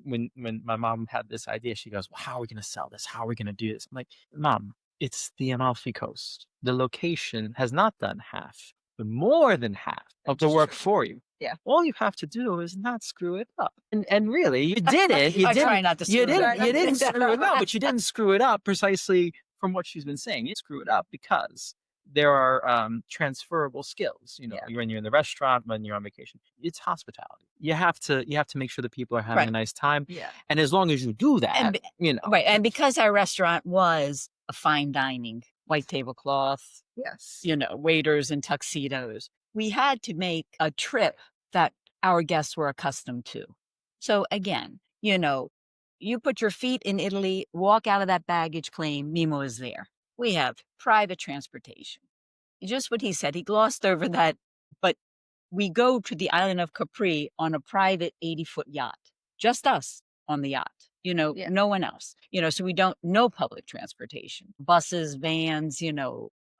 When my mom had this idea, she goes, well, how are we going to sell this? How are we going to do this? I'm like, Mom, it's the Amalfi Coast. The location has not done half, but more than half of the That's work true. for you. Yeah. All you have to do is not screw it up. And really, you did it. You I didn't, try not to you screw it up. didn't, you didn't screw it up, but you didn't screw it up precisely from what she's been saying. You screw it up because there are transferable skills. Yeah. When you're in the restaurant, when you're on vacation, it's hospitality. You have to make sure that people are having Right. a nice time. Yeah. And as long as you do that, And Right. And because our restaurant was a fine dining, white tablecloth, Yes. waiters in tuxedos, we had to make a trip that our guests were accustomed to. So again, you put your feet in Italy, walk out of that baggage claim, Mimo is there. We have private transportation. Just what he said, he glossed over that, but we go to the island of Capri on a private 80-foot yacht, just us on the yacht, Yeah. no one else, so we don't know public transportation, buses, vans,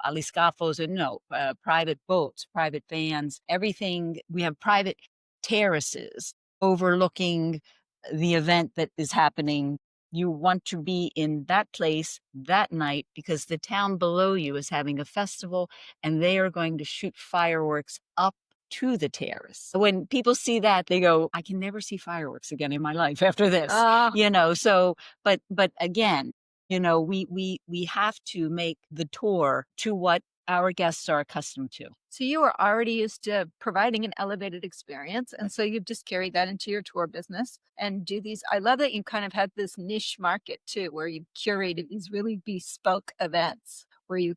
aliscafos, and no, private boats, private vans, everything. We have private terraces overlooking the event that is happening. You want to be in that place that night because the town below you is having a festival and they are going to shoot fireworks up to the terrace. When people see that, they go, I can never see fireworks again in my life after this. So, but again, we have to make the tour to what our guests are accustomed to. So you were already used to providing an elevated experience. And so you've just carried that into your tour business and do these. I love that you kind of had this niche market too, where you've curated these really bespoke events where you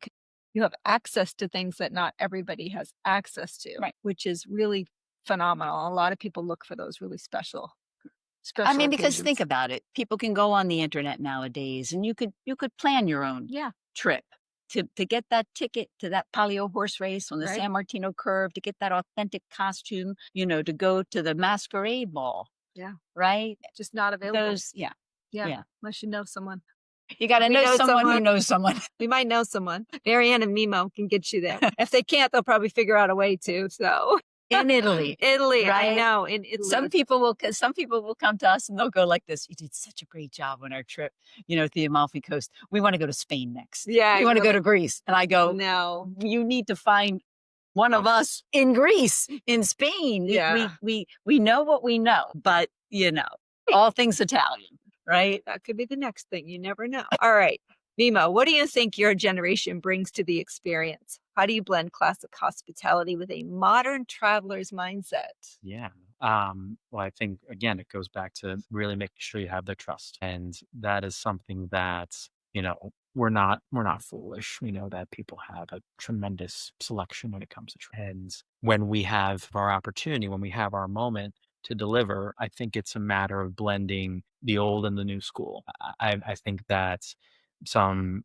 have access to things that not everybody has access to, Right. which is really phenomenal. A lot of people look for those really I special mean, because think occasions. about it. People can go on the internet nowadays and you could plan your own Yeah, trip to get that ticket to that palio horse race on the right. San Martino curve, to get that authentic costume, to go to the masquerade ball, Yeah, right? just not available. Those, yeah, Yeah, yeah. unless you know someone. You got to We know know someone who someone. knows someone. We might know someone. Marianne and Mimmo can get you there. If they can't, they'll probably figure out a way to. So In Italy, Italy, I right? know, in Italy. Some people will come to us and they'll go like this. You did such a great job on our trip, to the Amalfi Coast. We want to go to Spain next. Yeah, We want to go really. to Greece. And I go, No. you need to find one of us in Greece, in Spain. Yeah. We know what we know, but all things Italian, right? That could be the next thing. You never know. All right. Mimmo, what do you think your generation brings to the experience? How do you blend classic hospitality with a modern traveler's mindset? Yeah. Well, I think again, it goes back to really making sure you have their trust. And that is something that, we're not foolish. We know that people have a tremendous selection when it comes to trends. When we have our opportunity, when we have our moment to deliver, I think it's a matter of blending the old and the new school. I think that some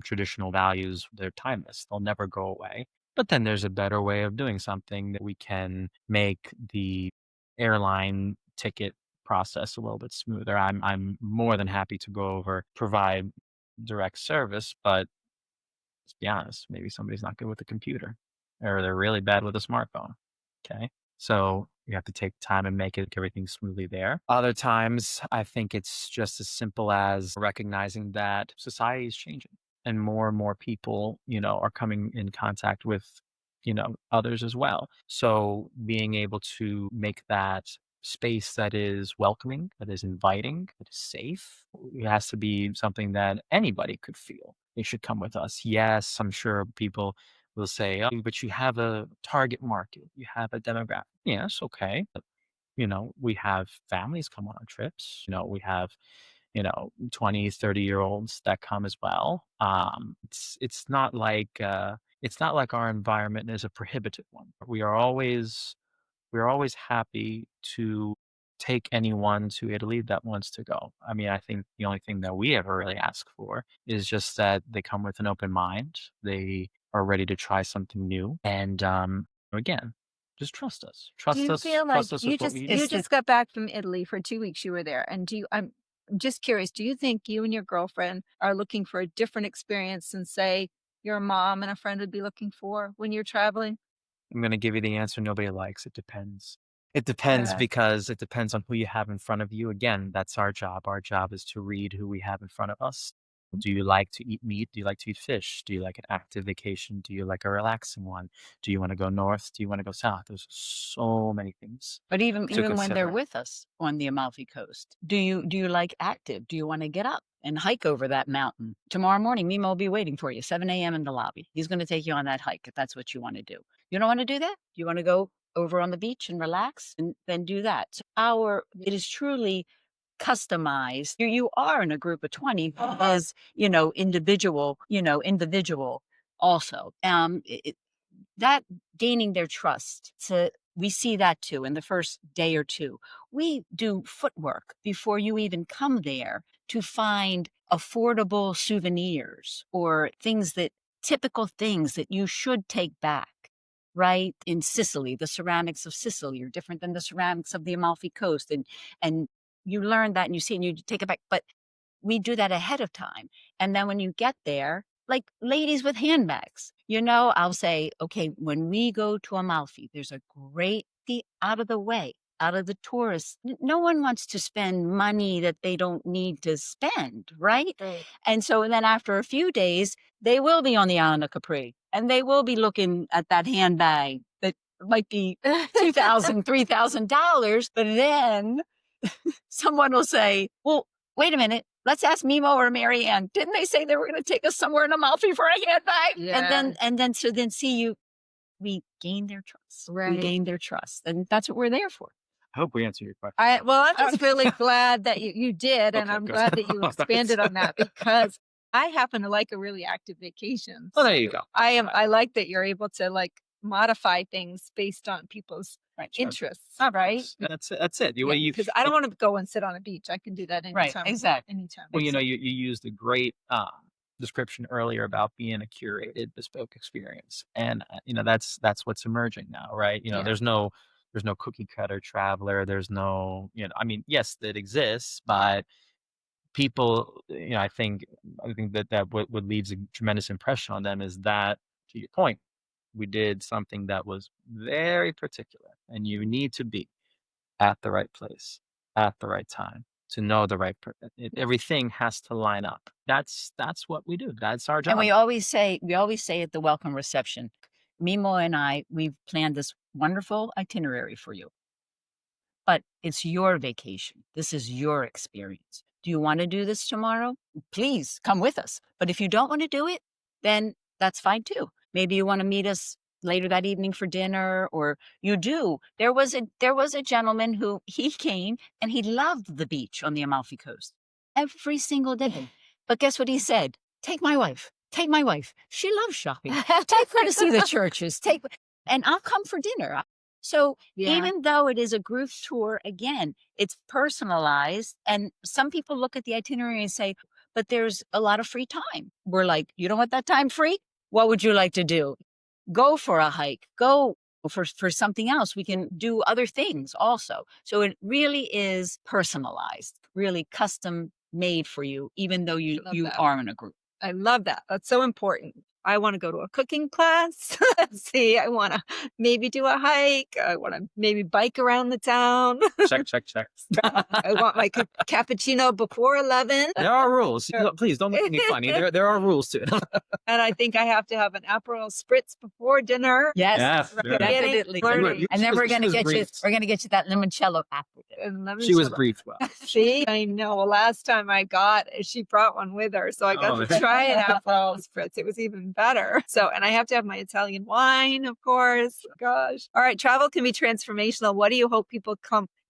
traditional values, they're timeless. They'll never go away. But then there's a better way of doing something that we can make the airline ticket process a little bit smoother. I'm more than happy to go over, provide direct service, but let's be honest, maybe somebody's not good with the computer or they're really bad with a smartphone. Okay. So you have to take time and make everything smoothly there. Other times, I think it's just as simple as recognizing that society is changing and more people, are coming in contact with, others as well. So being able to make that space that is welcoming, that is inviting, that is safe, it has to be something that anybody could feel. They should come with us. Yes, I'm sure people will say, "Oh, but you have a target market, you have a demographic." Yes, okay. But, we have families come on our trips. We have, 20, 30-year-olds that come as well. It's not like our environment is a prohibitive one. We're always happy to take anyone to Italy that wants to go. I mean, I think the only thing that we ever really ask for is just that they come with an open mind. They are ready to try something new. And again, just trust us. Do Trust you us. feel like Trust us you with what just we do. you just got back from Italy for 2 weeks? You were there, and I'm just curious. Do you think you and your girlfriend are looking for a different experience than, say, your mom and a friend would be looking for when you're traveling? I'm gonna give you the answer nobody likes. It depends. It depends Uh, because it depends on who you have in front of you. Again, that's our job. Our job is to read who we have in front of us. Do you like to eat meat? Do you like to eat fish? Do you like an active vacation? Do you like a relaxing one? Do you want to go north? Do you want to go south? There's so many things But even to even when they're consider. with us on the Amalfi Coast, do you like active? Do you want to get up and hike over that mountain? Tomorrow morning, Mimo will be waiting for you, 7 a.m. in the lobby. He's going to take you on that hike if that's what you want to do. You don't want to do that? You want to go over on the beach and relax and then do that. So it is truly customized. You are in a group of 20 as, individual also. That gaining their trust, we see that too in the first day or two. We do footwork before you even come there to find affordable souvenirs or typical things that you should take back. Right, in Sicily, the ceramics of Sicily are different than the ceramics of the Amalfi Coast, and you learn that and you see and you take it back. But we do that ahead of time. And then when you get there, like ladies with handbags, I'll say, okay, when we go to Amalfi, there's a great, out of the way, out of the tourists. No one wants to spend money that they don't need to spend, right? Right. And so then after a few days, they will be on the island of Capri and they will be looking at that handbag that might be $2,000, $3,000. But then someone will say, well, wait a minute. let's ask Mimmo or Mary Ann. Didn't they say they were going to take us somewhere in Amalfi for a handbag? Yeah. So then see you, we gain their trust. We Right. gain their trust. And that's what we're there for. I hope we answer your question. Well, I'm just really glad that you did, and Okay, I'm good. glad that you Thanks. expanded on that because I happen to like a really active vacation. Well, there you go. I like that you're able to like modify things based on people's Right. Sure. interests, Of right? course. That's it. That's it. You Because I don't want to go and sit on a beach. I can do that Right. anytime. Exactly. Anytime. Well, you used a great description earlier about being a curated bespoke experience, and that's what's emerging now, right? Yeah. There's no cookie cutter traveler. There's no, I mean, yes, that exists, but people, I think that what leaves a tremendous impression on them is that, to your point, we did something that was very particular, and you need to be at the right place at the right time to know the right everything has to line up. That's what we do. That's our job. And we always say at the welcome reception, Mimmo and I, we've planned this wonderful itinerary for you, but it's your vacation. This is your experience. Do you want to do this tomorrow? Please come with us. But if you don't want to do it, then that's fine too. Maybe you want to meet us later that evening for dinner, or you do. There was a gentleman who he came and he loved the beach on the Amalfi Coast every single day. But guess what he said? Take my wife. Take my wife. She loves shopping. Take her to see the churches. And I'll come for dinner. So even though it is a group tour, again, it's personalized. And some people look at the itinerary and say, but there's a lot of free time. We're like, you don't want that time free? What would you like to do? Go for a hike. Go for something else. We can do other things also. So it really is personalized, really custom made for you, even though you are in a group. I love that. That's so important. I want to go to a cooking class. See, I want to maybe do a hike. I want to maybe bike around the town. Check. I want my cappuccino before 11. There are rules. Please don't make me funny. There are rules to it. And I think I have to have an Aperol spritz before dinner. Yes, Yeah. definitely. Learning. And then we're going to get you. briefed. We're going to get you that limoncello after dinner. She was briefed well. See, I know. Last time she brought one with her, so I got to try an Aperol spritz. It was even better. So, and I have to have my Italian wine, of course. Gosh. All right. Travel can be transformational. What do you hope people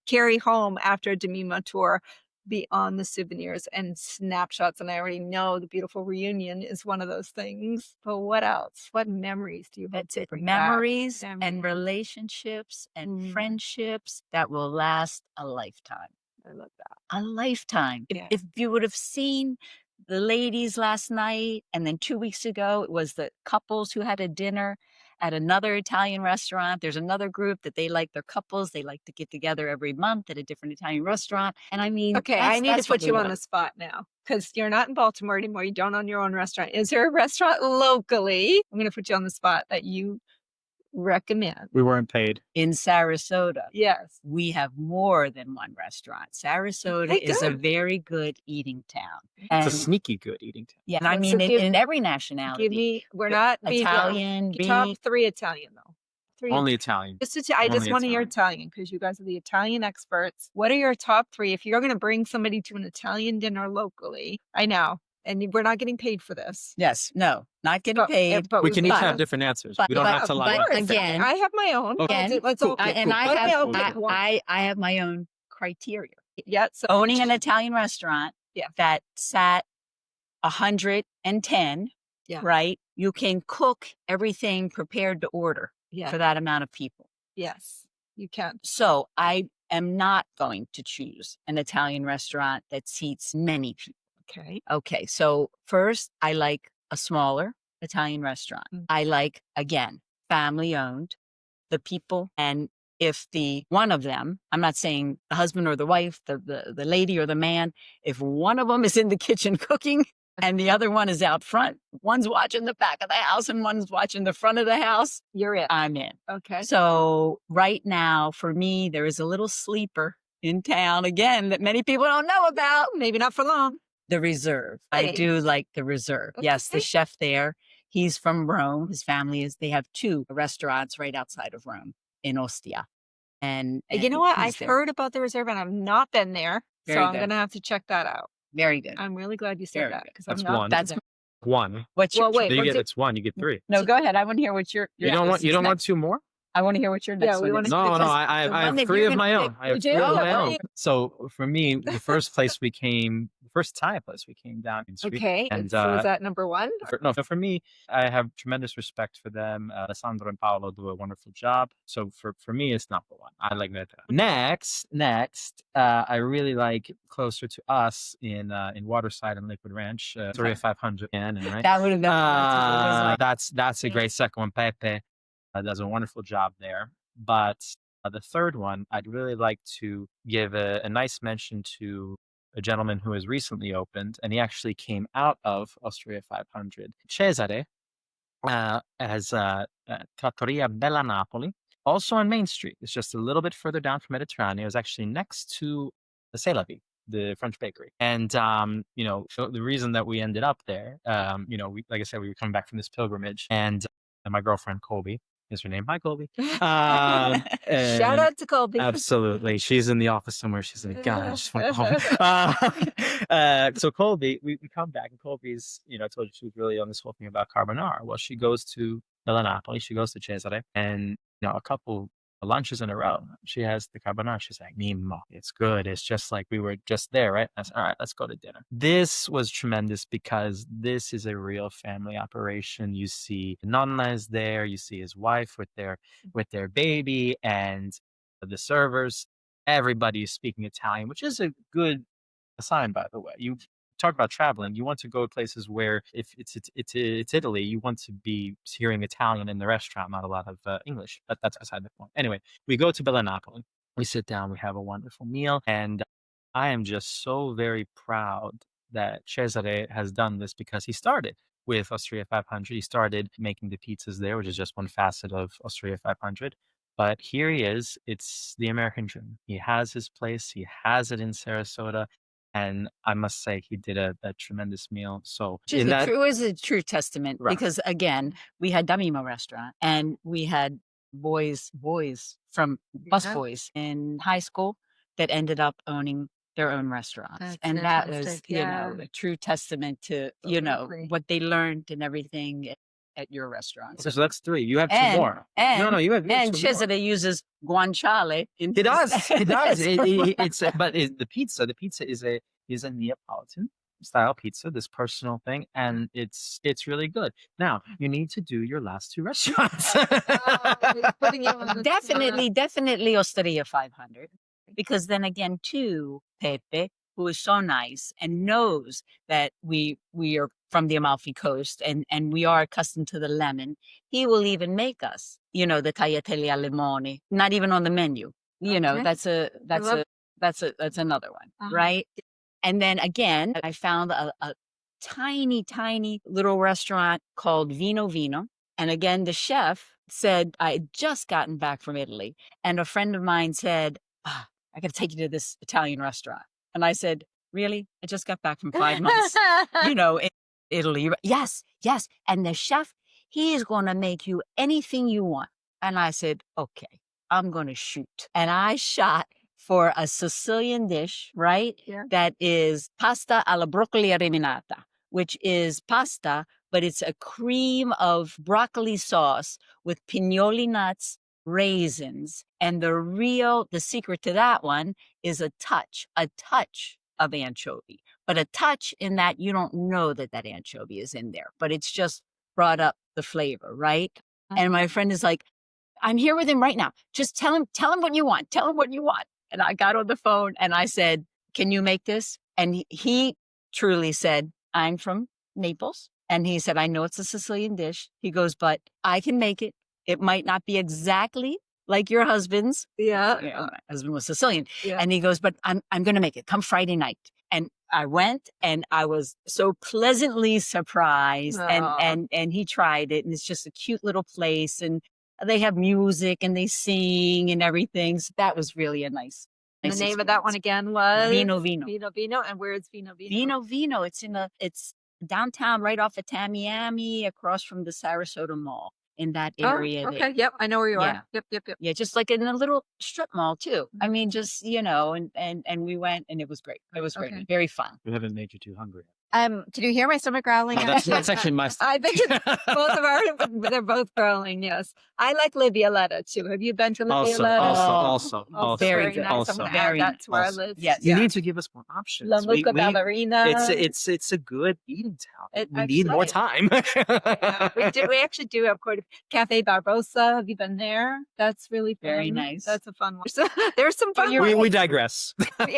carry home after a Mimmo tour beyond the souvenirs and snapshots? And I already know the beautiful reunion is one of those things. But what else? What memories do you hope to bring memories back? and relationships and friendships that will last a lifetime. I love that. A lifetime. If you would have seen the ladies last night, and then 2 weeks ago, it was the couples who had a dinner at another Italian restaurant. There's another group that they like their couples. They like to get together every month at a different Italian restaurant. And I mean, okay, I need to put you on the spot now because you're not in Baltimore anymore. You don't own your own restaurant. Is there a restaurant locally? I'm going to put you on the spot that you recommend. We weren't paid. In Sarasota. Yes. We have more than one restaurant. Sarasota is a very good eating town. It's a sneaky good eating town. Yeah. And I mean, in every nationality. We're not Italian, top 3 Italian though. Only Italian. I just want to hear Italian because you guys are the Italian experts. What are your top 3 if you're going to bring somebody to an Italian dinner locally? I know. And we're not getting paid for this. Yes, no, not getting paid. But we can each have different answers. We don't have to lie. But again, I have my own. Again, I have my own criteria. Yeah, so owning an Italian restaurant that sat 110, right? You can cook everything prepared to order for that amount of people. Yes, you can. So I am not going to choose an Italian restaurant that seats many people. Okay. So first, I like a smaller Italian restaurant. I like, again, family owned, the people. And if one of them, I'm not saying the husband or the wife, the lady or the man, if one of them is in the kitchen cooking and the other one is out front, one's watching the back of the house and one's watching the front of the house, you're in. I'm in. Okay. So right now, for me, there is a little sleeper in town, again, that many people don't know about. Maybe not for long. The Reserve. I do like the Reserve. Okay. Yes, the chef there, he's from Rome. His family they have 2 restaurants right outside of Rome in Ostia. And you know what? I've heard about the Reserve and I've not been there. So I'm going to have to check that out. Very good. I'm really glad you said Very that good. because That's I'm not. one. That's One. what's your Well, wait. So you What's get it? it's one. You get three. no, go ahead. I want to hear what your You don't want. You what's don't want next. two more. I want to hear what your next we one wanna is. hear- No, because I the I one have that three you're of gonna my pick- own. I have You do? three of my Okay. own. So for me, the first place we came, the first Thai place we came down in Sweden. Okay. And So is that number one? for me, I have tremendous respect for them. Alessandro and Paolo do a wonderful job. So for me, it's number one. I like that. Next, I really like closer to us in Waterside and Liquid Ranch, 500 yen, right? That would have been That's a great second one. Pepe does a wonderful job there. But the third one, I'd really like to give a nice mention to a gentleman who has recently opened, and he actually came out of Osteria 500. Cesare as Trattoria Bella Napoli, also on Main Street. It's just a little bit further down from Mediterranean. It was actually next to the C'est La Vie, the French bakery. And, so the reason that we ended up there, like I said, we were coming back from this pilgrimage, and my girlfriend, Colby, is her name. Hi, Colby. Shout out to Colby. Absolutely. She's in the office somewhere. She's like, God, I just want to go home. So Colby, we come back, and Colby's, I told you she was really on this whole thing about carbonara. Well, she goes to Bella Napoli, she goes to Cesare, and, a couple lunches in a row, she has the carbonara. She's like, Mimmo, it's good. It's just like we were just there, right? I said, all right, let's go to dinner. This was tremendous because this is a real family operation. You see Nonna is there, you see his wife with their baby, and the servers. Everybody is speaking Italian, which is a good sign, by the way. You talk about traveling. You want to go to places where, if it's Italy, you want to be hearing Italian in the restaurant, not a lot of English. But that's beside the point. Anyway, we go to Bella Napoli. We sit down. We have a wonderful meal, and I am just so very proud that Cesare has done this because he started with Osteria 500. He started making the pizzas there, which is just one facet of Osteria 500. But here he is. It's the American dream. He has his place. He has it in Sarasota. And I must say, he did a tremendous meal. So It was a true testament Right. because, again, we had Damimo restaurant and we had boys from busboys in high school that ended up owning their own restaurants. That's and that was, fantastic, yeah. a true testament to, Absolutely. what they learned and everything at your restaurant. so that's three. You have two And- more. And, No, you have and two more. Cesare uses guanciale. In It does. It does. It's The pizza is a Neapolitan style pizza, this personal thing, and it's really good. Now you need to do your last two restaurants. He's putting you on the definitely Osteria 500, because then again, too, Pepe, who is so nice and knows that we are from the Amalfi Coast and we are accustomed to the lemon, he will even make us, the tagliatelle al limone, not even on the menu. Okay. That's another one, Uh-huh. right? And then again, I found a tiny, tiny little restaurant called Vino Vino. And again, the chef said, I had just gotten back from Italy. And a friend of mine said, I got to take you to this Italian restaurant. And I said, really? I just got back from 5 months, in Italy. Yes. And the chef, he is going to make you anything you want. And I said, okay, I'm going to shoot. And I shot for a Sicilian dish, right? Yeah. That is pasta alla broccoli reminata, which is pasta, but it's a cream of broccoli sauce with pignoli nuts, raisins. And the secret to that one is a touch of anchovy, but a touch in that you don't know that anchovy is in there, but it's just brought up the flavor, right? And my friend is like, I'm here with him right now. Just tell him what you want. Tell him what you want. And I got on the phone and I said, can you make this? And he truly said, I'm from Naples. And he said, I know it's a Sicilian dish. He goes, but I can make it. It might not be exactly like your husband's. Yeah. My husband was Sicilian. Yeah. And he goes, but I'm going to make it. Come Friday night. And I went and I was so pleasantly surprised. Aw. And he tried it. And it's just a cute little place. And they have music and they sing and everything. So that was really a nice The name of that one again was Vino Vino. Vino Vino. And where is Vino Vino? Vino Vino. It's downtown right off of Tamiami across from the Sarasota Mall. in that Oh, area. okay. Yep. I know where you Yeah. are. Yep. Yep. Yep. Yeah, just like in a little strip mall too. I mean, just, and we went and it was great. It was great. Okay. Very fun. We haven't made you too hungry. Can you hear my stomach growling? No, that's actually my. I think it's both of our, they're both growling. Yes. I like La Violetta too. Have you been to La Also, Violetta? Very Very good. nice. I'm Also, going to add very that to where I also. live. Yes. You Yeah. need to give us more options. La Mucca Ballerina. It's a good eating town. We Actually, need more time. yeah, we actually do have quite a Cafe Barbosa. Have you been there? That's really fun. Very nice. That's a fun one. So, there's some fun we ones. digress.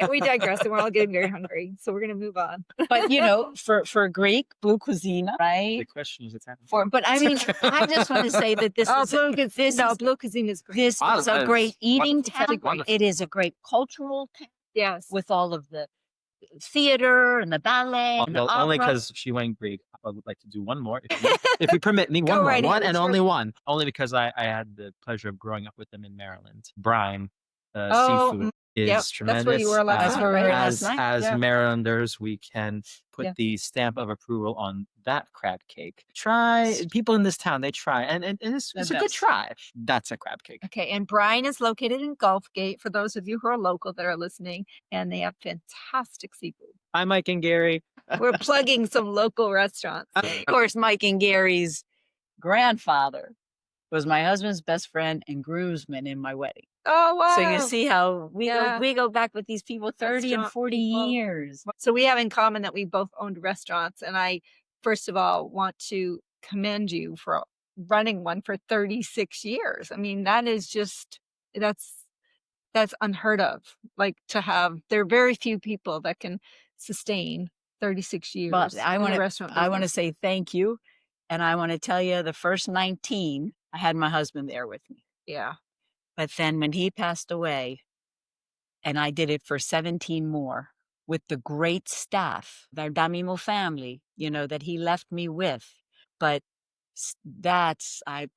We digress, and we're all getting very hungry. So we're going to move on. But for Greek blue cuisine, right? The question is, But I mean, I just want to say that this is Blue Cuisine is great. this Wow, is a that great is eating wonderful. town. Wonderful. It is a great cultural town Yes. with all of the theater and the ballet and the Well, only opera. because she went Greek, I would like to do one more, if you permit me. Go One more, right one ahead, and sure. only one. Only because I had the pleasure of growing up with them in Maryland. Brine Oh, seafood yep, is tremendous. that's where you were last That's night, where we were right? last as night, as yeah. Marylanders, we can put Yeah. the stamp of approval on that crab cake. People in this town, they try, and it's The a good best. try. That's a crab cake. Okay, and Brine is located in Gulfgate for those of you who are local that are listening, and they have fantastic seafood. Hi, Mike and Gary. We're plugging some local restaurants. Of course, Mike and Gary's grandfather was my husband's best friend and groomsman in my wedding. Oh, wow. So you see how Yeah. we go back with these people 30 and Restaurant 40 people. years. So we have in common that we both owned restaurants, and I, first of all, want to commend you for running one for 36 years. I mean, that is just, that's unheard of. Like there are very few people that can sustain 36 years But I in want the to restaurant I want to business. say thank you, and I want to tell you the first 19 I had my husband there with me. Yeah. But then when he passed away, and I did it for 17 more with the great staff, the Damimo family, that he left me with. But that's I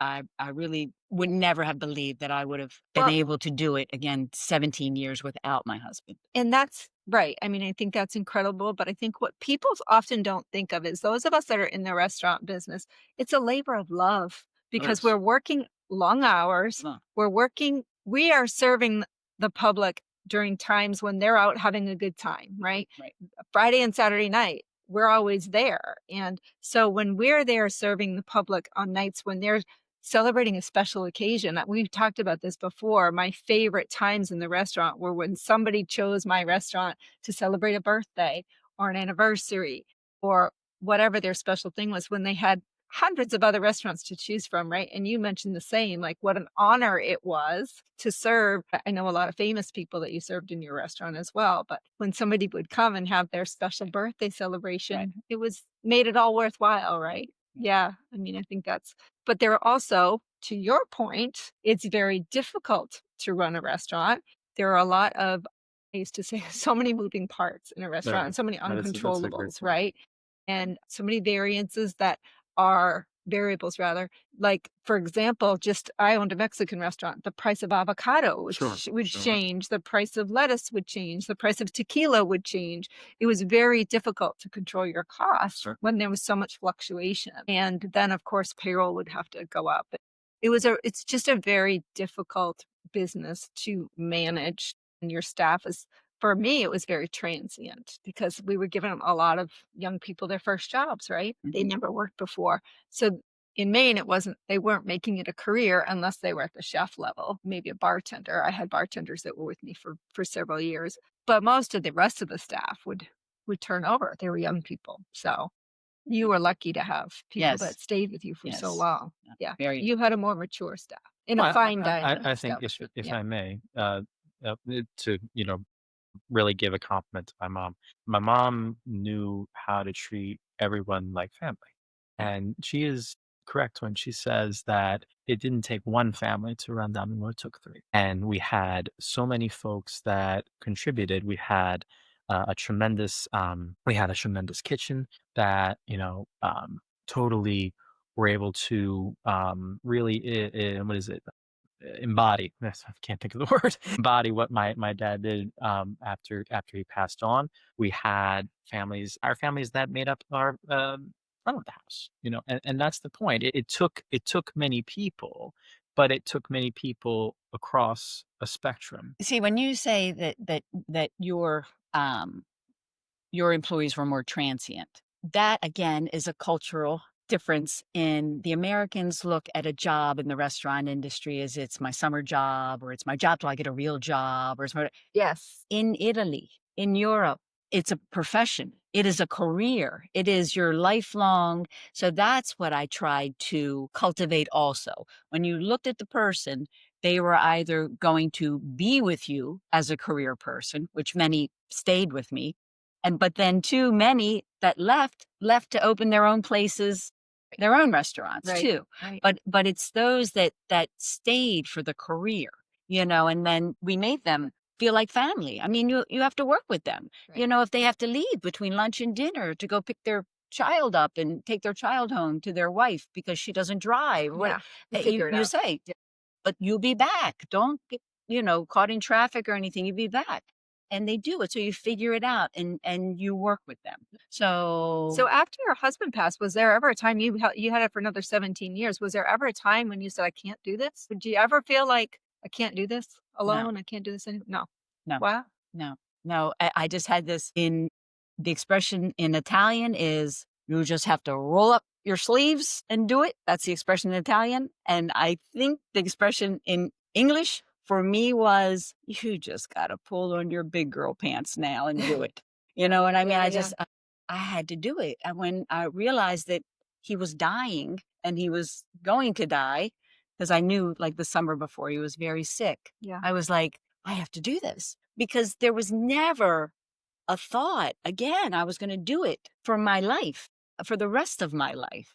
really would never have believed that I would have been Well- able to do it again 17 years without my husband. And that's right. I mean, I think that's incredible. But I think what people often don't think of is those of us that are in the restaurant business, it's a labor of love because Yes. we're working long hours. No. We are serving the public during times when they're out having a good time, right? Right. Friday and Saturday night, we're always there. And so when we're there serving the public on nights when they're celebrating a special occasion, we've talked about this before. My favorite times in the restaurant were when somebody chose my restaurant to celebrate a birthday or an anniversary or whatever their special thing was, when they had hundreds of other restaurants to choose from, right? And you mentioned the same, like what an honor it was to serve. I know a lot of famous people that you served in your restaurant as well, but when somebody would come and have their special birthday celebration, Right. it made it all worthwhile, right? Yeah. I mean, I think but there are also, to your point, it's very difficult to run a restaurant. There are a lot of, I used to say, so many moving parts in a restaurant, and so many That's a great uncontrollables, point. right? And so many variances that are variables rather. Like, for example, I owned a Mexican restaurant. The price of avocado would Sure. change. The price of lettuce would change. The price of tequila would change. It was very difficult to control your costs Sure. when there was so much fluctuation. And then, of course, payroll would have to go up. It's just a very difficult business to manage. And your staff for me, it was very transient because we were giving a lot of young people their first jobs, right? They never worked before. So in Maine, they weren't making it a career unless they were at the chef level, maybe a bartender. I had bartenders that were with me for several years, but most of the rest of the staff would turn over. They were young people. So you were lucky to have people Yes. that stayed with you for so Yes. long. Yeah. Very You had a more mature staff in Well, a fine dining. I think establishment. if Yeah. I may, to really give a compliment to my mom. My mom knew how to treat everyone like family, and she is correct when she says that it didn't take one family to run Domino, it took three, and we had so many folks that contributed. We had a tremendous kitchen that totally were able to really what is it embody. I can't think of the word. Embody what my dad did after he passed on. We had our families that made up our front of the house, and that's the point. It took many people, but it took many people across a spectrum. See, when you say that your employees were more transient, that again is a cultural difference. In the Americans look at a job in the restaurant industry as it's my summer job, or it's my job till I get a real job, or it's my, Yes. in Italy, in Europe, it's a profession. It is a career. It is your lifelong. So that's what I tried to cultivate also. When you looked at the person, they were either going to be with you as a career person, which many stayed with me. But then too many that left to open their own places, their own restaurants Right. too. Right. But it's those that stayed for the career, and then we made them feel like family. I mean, you have to work with them. Right. If they have to leave between lunch and dinner to go pick their child up and take their child home to their wife because she doesn't drive. Yeah. You figure it You out. say, but you'll be back. Don't get, caught in traffic or anything. You'll be back. And they do it. So you figure it out and you work with them. So after your husband passed, was there ever a time you had it for another 17 years? Was there ever a time when you said, I can't do this? Did you ever feel like I can't do this alone? I can't do this anymore? No. No. Wow. No. I just had this the expression in Italian is you just have to roll up your sleeves and do it. That's the expression in Italian. And I think the expression in English for me was, you just got to pull on your big girl pants now and do it. And I mean, I had to do it. And when I realized that he was dying and he was going to die, because I knew like the summer before he was very sick. Yeah. I was like, I have to do this, because there was never a thought again, I was going to do it for my life, for the rest of my life.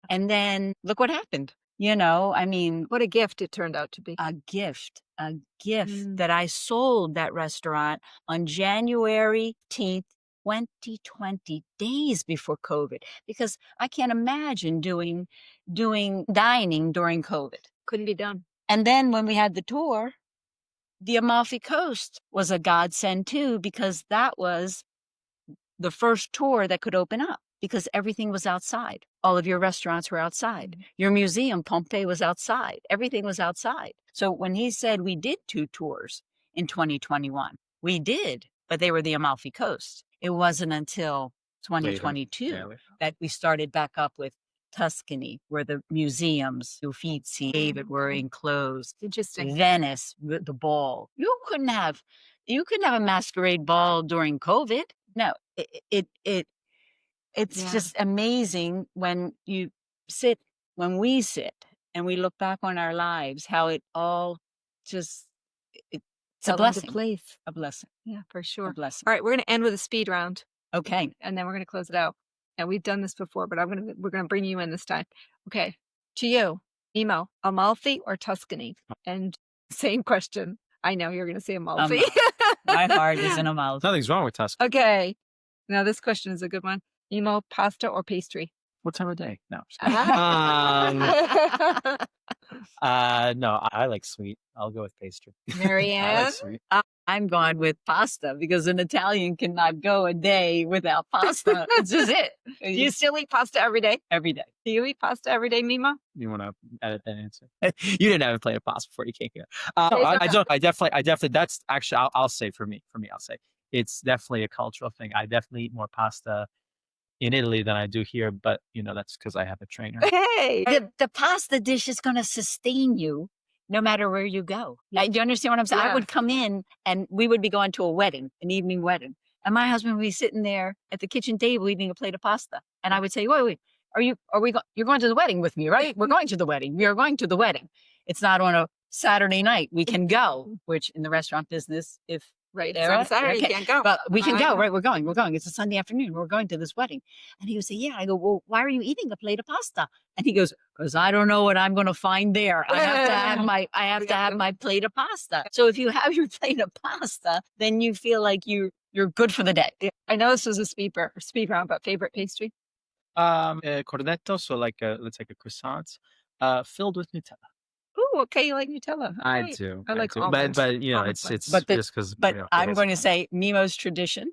And then look what happened. I mean, What a gift it turned out to be. a gift that I sold that restaurant on January 10th, 2020, days before COVID, because I can't imagine doing dining during COVID. Couldn't be done. And then when we had the tour, the Amalfi Coast was a godsend too, because that was the first tour that could open up, because everything was outside. All of your restaurants were outside. Your museum, Pompeii, was outside. Everything was outside. So when he said we did 2 tours in 2021, we did, but they were the Amalfi Coast. It wasn't until 2022 that we started back up with Tuscany, where the museums, Uffizi, David, were enclosed. Interesting. Venice, the ball. You couldn't have a masquerade ball during COVID. No, it's Yeah. just amazing when we sit and we look back on our lives, how it all just, it's a Fell into blessing. place. A blessing. Yeah, for A sure. blessing. All right, we're going to end with a speed round, Okay. and then we're going to close it out. And we've done this before, but we're going to bring you in this time. Okay. To you, Mimmo, Amalfi or Tuscany? And same question. I know you're going to say Amalfi. My heart is in Amalfi. Nothing's wrong with Tuscany. Okay. Now this question is a good one. Mimmo, pasta or pastry? What time of day? No. No, I like sweet. I'll go with pastry. I Marianne? like sweet. I'm going with pasta, because an Italian cannot go a day without pasta. It's just it. Do you still eat pasta every day? Every day. Do you eat pasta every day, Mimmo? You want to edit that answer? You didn't have a plate of pasta before you came here. No, I don't. I definitely. That's actually. I'll say for me. I'll say it's definitely a cultural thing. I definitely eat more pasta in Italy than I do here, but that's because I have a trainer. Hey. The pasta dish is going to sustain you no matter where you go. Do you understand what I'm saying? Yeah. I would come in and we would be going to a wedding, an evening wedding. And my husband would be sitting there at the kitchen table eating a plate of pasta. And I would say, wait, you're going to the wedding with me, right? We're going to the wedding. We are going to the wedding. It's not on a Saturday night. We can go, which in the restaurant business, if Right. Sarah? On Saturday, Okay. you can't go. But we can go, right? We're going. It's a Sunday afternoon. We're going to this wedding. And he would say, yeah. I go, well, why are you eating a plate of pasta? And he goes, because I don't know what I'm going to find there. I have to have my plate of pasta. So if you have your plate of pasta, then you feel like you're good for the day. Yeah. I know this was a speed round, but favorite pastry? Cornetto, so let's take a croissant, filled with Nutella. Oh, okay. You like Nutella. I Right. do. I like do. almonds. But Almond it's butter. it's But just because. But I'm going to say Mimo's tradition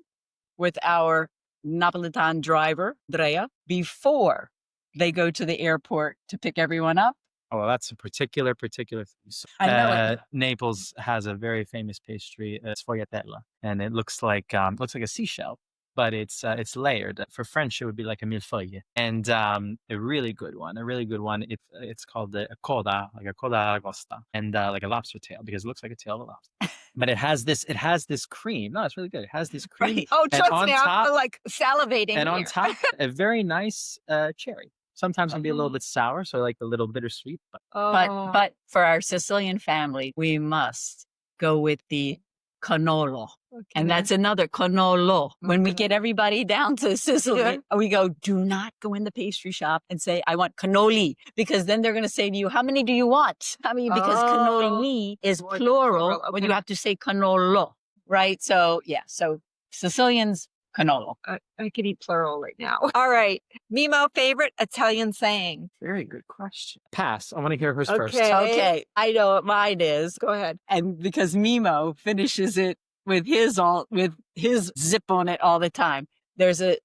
with our Napolitan driver, Drea, before they go to the airport to pick everyone up. Oh, well, that's a particular thing. So, I know it. Naples has a very famous pastry, sfogliatella, and it looks like a seashell, but it's layered. For French, it would be like a millefeuille, and a really good one. It's called a coda, like a coda aragosta, and like a lobster tail because it looks like a tail of a lobster. But it has this cream. No, it's really good. It has this cream. Right. Oh, And trust on me, I'm top- like salivating And on here. top, a very nice cherry. Sometimes it'll be a little bit sour, so I like the little bittersweet. But Oh. But for our Sicilian family, we must go with the cannolo. Okay. And that's another cannolo. When we get everybody down to Sicily, we go, do not go in the pastry shop and say, I want cannoli, because then they're going to say to you, how many do you want? I mean, because cannoli is More plural, plural, when okay. you have to say cannolo, right? So, yeah. So Sicilians, cannolo. I could eat plural right now. All right. Mimmo, favorite Italian saying? very good question. Pass. I want to hear hers first. Okay. Okay. I know what mine is. Go ahead. And because Mimmo finishes it with his zip on it all the time. There's an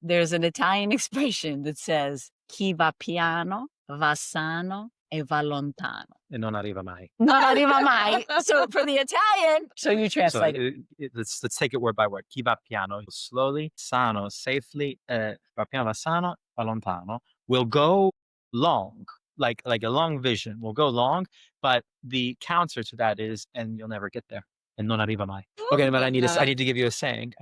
Italian expression that says chi va piano va sano e va lontano. E non arriva mai. Non arriva mai. So for the Italian, so you So translate it. let's take it word by word. Chi va piano, slowly, sano, safely, va piano, va sano, va lontano. Will go long, like a long vision. Will go long, but the counter to that is, and you'll never get there. And non arriva mai. Okay, but I need to give you a saying.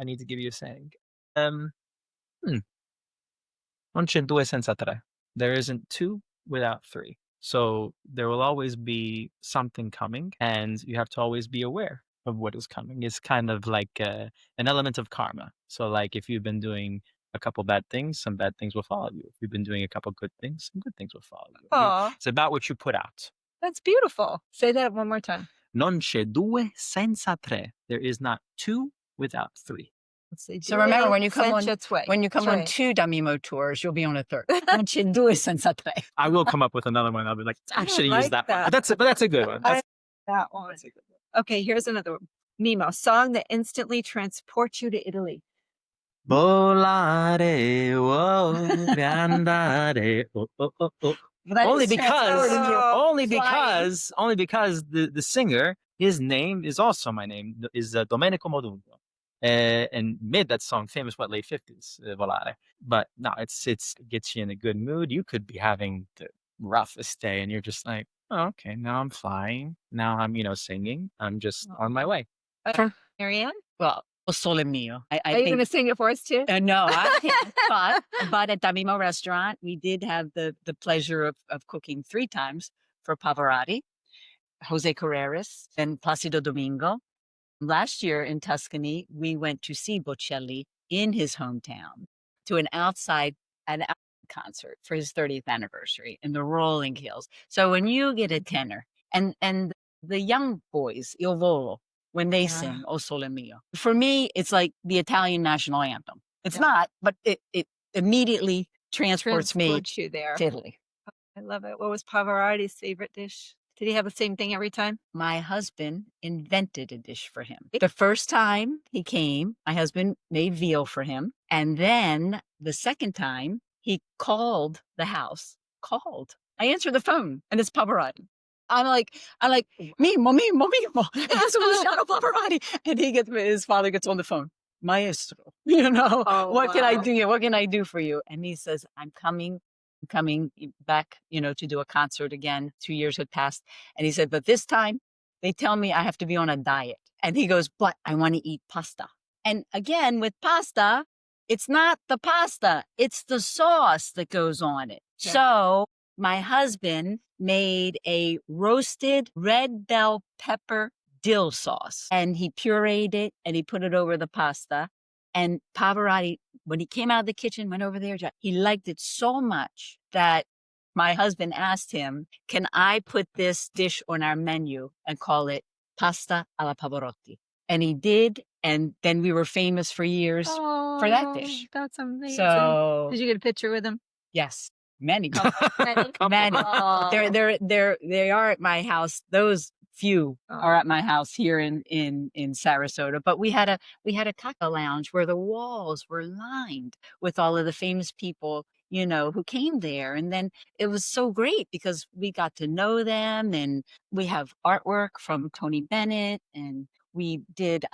Non c'è due senza tre. There isn't two without three. So there will always be something coming, and you have to always be aware of what is coming. It's kind of like an element of karma. So like if you've been doing a couple bad things, some bad things will follow you. If you've been doing a couple good things, some good things will follow you. Aw, It's about what you put out. that's beautiful. Say that one more time. Non c'è due senza tre. There is not two without three. Let's see. So remember, when you come on Tre. 2 Mimmo Tours, you'll be on a third. Non c'è due senza tre. I will come up with another one. I'll be like, actually like use that one. that. But that's a good one. I- That one. Okay, here's another one. Mimmo, song that instantly transports you to Italy. Volare, oh, andare, oh, oh, oh, oh. That Only is because, transporting you. only because the singer, his name is also my name, is Domenico Modugno, and made that song famous, late 50s, Volare. But no, it gets you in a good mood. You could be having the roughest day, and you're just like, oh, okay, now I'm flying. Now I'm, singing. I'm just on my way. Marianne, Well, O Sole Mio. I are you think going to sing it for us too? no, I can't. But at Mimmo restaurant, we did have the pleasure of cooking 3 times for Pavarotti, Jose Carreras, and Placido Domingo. Last year in Tuscany, we went to see Bocelli in his hometown to an outside concert for his 30th anniversary in the rolling hills. So when you get a tenor and the young boys, Il Volo, when they sing O Sole Mio, for me, it's like the Italian national anthem. It's not, but it immediately transports me you there. to Italy. I love it. What was Pavarotti's favorite dish? Did he have the same thing every time? My husband invented a dish for him. The first time he came, my husband made veal for him. And then the second time, he called the house. I answered the phone, and it's Pavarotti. I'm like, Mimmo. That's Luciano Pavarotti. And his father gets on the phone. Maestro, Oh, what can I wow. do? What can I do for you? And he says, I'm coming back, to do a concert again. 2 years had passed. And he said, but this time they tell me I have to be on a diet. And he goes, but I want to eat pasta. And again, with pasta, it's not the pasta, it's the sauce that goes on it. Yeah. So my husband made a roasted red bell pepper dill sauce, and he pureed it and he put it over the pasta. And Pavarotti, when he came out of the kitchen, went over there, he liked it so much that my husband asked him, can I put this dish on our menu and call it pasta alla Pavarotti? And he did. And then we were famous for years for that dish. That's amazing. So Did you get a picture with him? yes, many. Many. Many. Aw. They are at my house. Those few are at my house here in Sarasota. But we had a cocktail lounge where the walls were lined with all of the famous people, who came there. And then it was so great because we got to know them, and we have artwork from Tony Bennett, and we did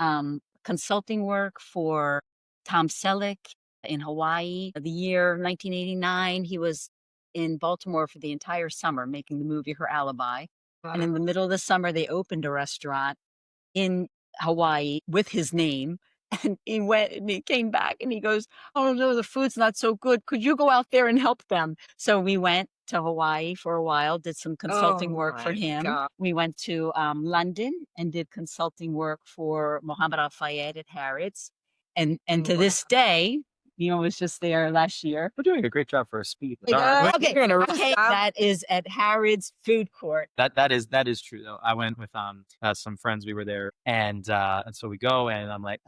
consulting work for Tom Selleck in Hawaii. The year 1989, he was in Baltimore for the entire summer making the movie Her Alibi. And in the middle of the summer, they opened a restaurant in Hawaii with his name. And he went and he came back and he goes, "Oh no, the food's not so good. Could you go out there and help them?" So we went to Hawaii for a while, did some consulting work for him. We went to London and did consulting work for Mohammed Al Fayed at Harrods. And to this day, was just there last year. We're doing a great job for a speed. Okay, that is at Harrods Food Court. That is true though. I went with some friends. We were there, and so we go, and I'm like,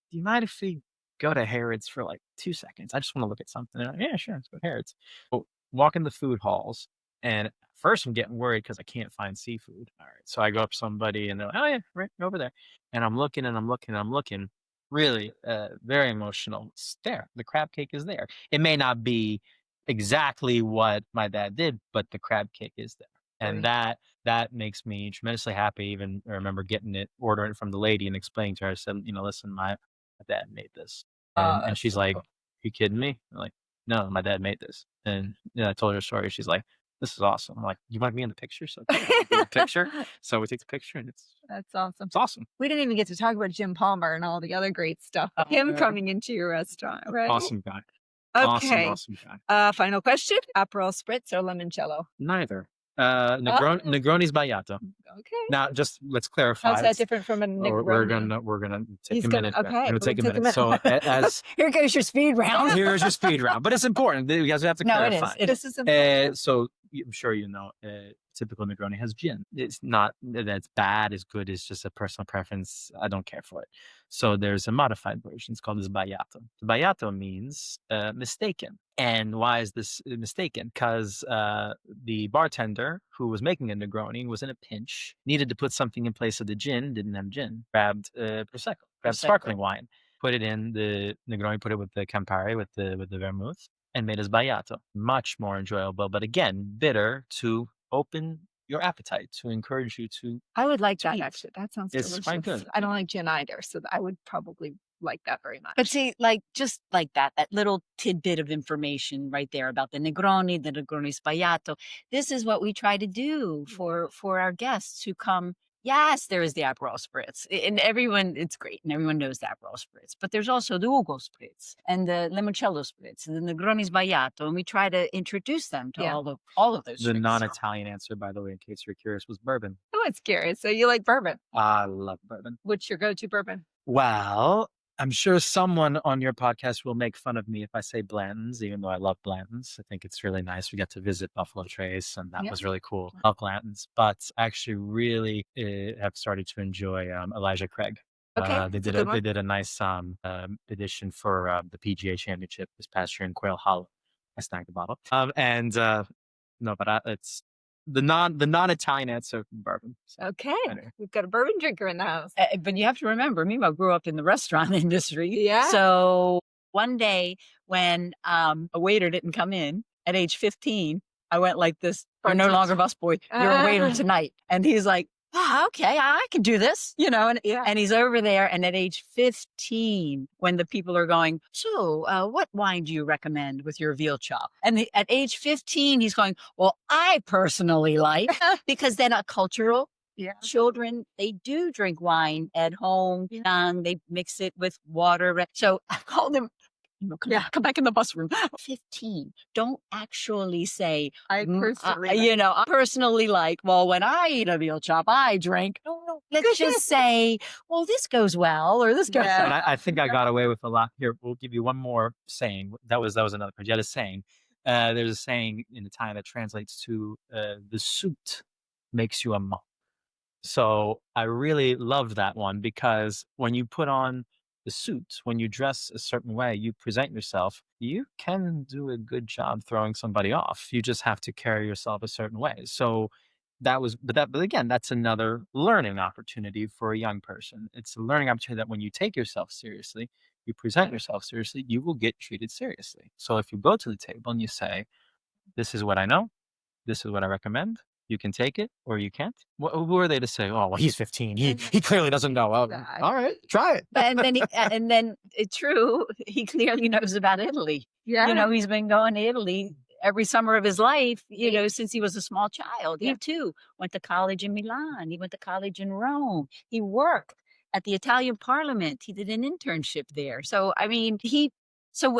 "Do you mind if we go to Harrods for like 2 seconds? I just want to look at something." And yeah, sure, let's go to Harrods. But walk in the food halls, and first I'm getting worried because I can't find seafood. All right, so I go up to somebody, and they're like, "Oh yeah, right over there." And I'm looking, and I'm looking, and I'm looking. Really, very emotional. It's there. The crab cake is there. It may not be exactly what my dad did, but the crab cake is there. And that makes me tremendously happy. Even I remember ordering it from the lady and explaining to her, I said, "Listen, my dad made this." And she's like, "You kidding me?" I'm like, "No, my dad made this." And I told her a story. She's like, "This is awesome." I'm like, "You want me in the picture?" So okay, I'll do the picture. So we take the picture, and That's awesome. it's awesome. We didn't even get to talk about Jim Palmer and all the other great stuff. Him coming into your restaurant, right? Awesome guy. Okay. Awesome guy. Final question: Aperol spritz or limoncello? Neither. Negroni's Bayato. Okay. Now, just let's clarify. How's that different from a Negroni? We're gonna take He's a gonna- minute. okay, We're gonna we'll take a take a minute. So as Here goes your speed round. here's your speed round, but it's important. You guys have to No, it clarify. is. This is important. So I'm sure typical Negroni has gin. It's not that's bad, it's good. It's just a personal preference. I don't care for it. So there's a modified version. It's called this Bayato. Bayato means mistaken. And why is this mistaken? Because the bartender who was making a Negroni was in a pinch, needed to put something in place of the gin, didn't have gin, grabbed Prosecco, grabbed sparkling wine, put it in the Negroni, put it with the Campari, with the vermouth, and made us Bayato. Much more enjoyable, but again, bitter to open your appetite, to encourage you to. I would like that eat. actually. That sounds It's delicious. quite good. I don't like gin either, so I would probably like that very much. But see, just like that little tidbit of information right there about the Negroni Sbagliato. This is what we try to do for our guests who come. Yes, there is the Aperol Spritz, and it's great, and everyone knows the Aperol Spritz. But there's also the Ugo Spritz and the Limoncello Spritz and the Negroni Sbagliato, and we try to introduce them to all of those. The drinks. non-Italian answer, by the way, in case you're curious, was bourbon. Oh, it's curious. So you like bourbon? I love bourbon. What's your go-to bourbon? Well, I'm sure someone on your podcast will make fun of me if I say Blanton's, even though I love Blanton's. I think it's really nice. We got to visit Buffalo Trace, and that was really cool. I love Blanton's, but I actually really have started to enjoy Elijah Craig. Okay, They did a nice edition for the PGA Championship this past year in Quail Hollow. I snagged the bottle. No, but it's the non-Italian answer, bourbon. So, Okay, anyway. we've got a bourbon drinker in the house. But you have to remember, Mimmo grew up in the restaurant industry. Yeah. So one day when a waiter didn't come in at age 15, I went like this, "You're no longer busboy, you're a waiter tonight." And he's like, "Oh, okay, I can do this," and he's over there. And at age 15, when the people are going, "So what wine do you recommend with your veal chop?" And at age 15, he's going, "Well, I personally like," because then a cultural children, they do drink wine at home. They mix it with water. So I called him, come back in the bus room. 15. Don't actually say, I personally, I personally like, well, when I eat a veal chop, I drink. No. Let's just say, well, this goes well, or this goes well. And I think I got away with a lot here. We'll give you one more saying. That was another part. You had a saying. There's a saying in Italian that translates to the suit makes you a monk. So I really love that one, because when you put on the suit, when you dress a certain way, you present yourself, you can do a good job throwing somebody off. You just have to carry yourself a certain way. So but again, that's another learning opportunity for a young person. It's a learning opportunity that when you take yourself seriously, you present yourself seriously, you will get treated seriously. So if you go to the table and you say, "This is what I know. This is what I recommend. You can take it or you can't." Who are they to say, "Oh, well, he's 15. He clearly doesn't know." Well, all right, try it. And then it's true. He clearly knows about Italy. Yeah. He's been going to Italy every summer of his life, since he was a small child. Yeah. He too went to college in Milan. He went to college in Rome. He worked at the Italian Parliament. He did an internship there. So, I mean,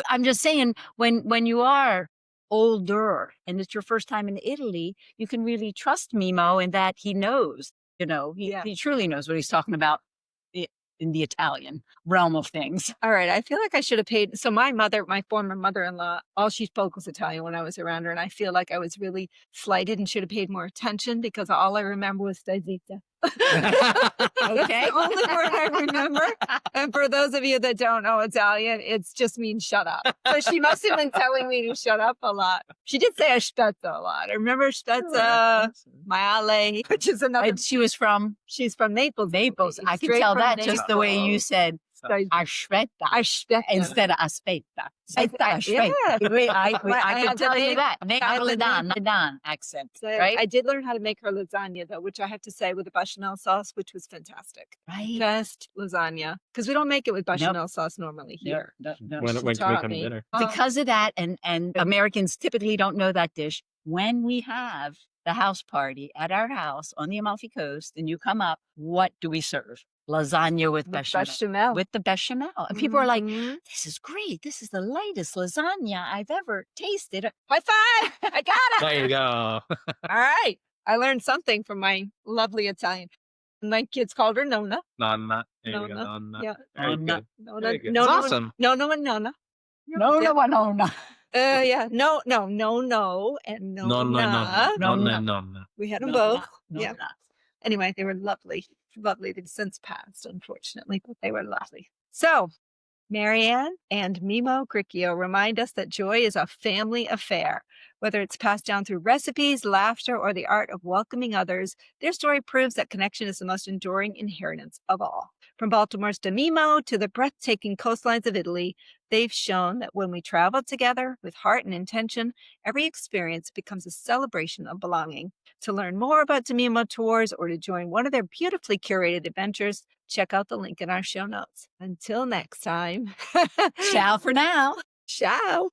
I'm just saying, when you are older and it's your first time in Italy, you can really trust Mimmo in that he knows, he truly knows what he's talking about in the Italian realm of things. All right. I feel like I should have paid. So my former mother-in-law, all she spoke was Italian when I was around her. And I feel like I was really slighted and should have paid more attention because all I remember was stai zitta. Okay. That's the only word I remember. And for those of you that don't know Italian, it just means shut up. So she must have been telling me to shut up a lot. She did say aspetta a lot. I remember aspetta, maiale, which is another. And she's from Naples. Naples. I can Straight tell from that just the way you said Aspetta. instead of aspetta. Yeah. I can tell you that. Make I a had Ledan accent, right? I did learn how to make her lasagna, though, which I have to say with the bechamel sauce, which was fantastic. Right. Best lasagna. Because we don't make it with bechamel sauce normally here. No. When can we taught come me. dinner? Because of that, and Americans typically don't know that dish. When we have the house party at our house on the Amalfi Coast and you come up, what do we serve? Lasagna with bechamel. With the bechamel. And people are like, "This is great. This is the lightest lasagna I've ever tasted." High five! I got it! There you go. All right. I learned something from my lovely Italian. My kids called her Nonna. Nonna. There you go. Nonna. Nonna. Yeah. Very Nonna. good. Nonna. Very good. Nonna. It's awesome. Nonna and Nonna. No. Yeah. No, and Nonna. Nonna. We had them Nonna. both. Yeah. Anyway, they were lovely. Lovely. They've since passed, unfortunately, but they were lovely. So, Marianne and Mimmo Cricchio remind us that joy is a family affair. Whether it's passed down through recipes, laughter, or the art of welcoming others, their story proves that connection is the most enduring inheritance of all. From Baltimore's Mimmo to the breathtaking coastlines of Italy, they've shown that when we travel together with heart and intention, every experience becomes a celebration of belonging. To learn more about Mimmo Tours or to join one of their beautifully curated adventures, check out the link in our show notes. Until next time. Ciao for now. Ciao.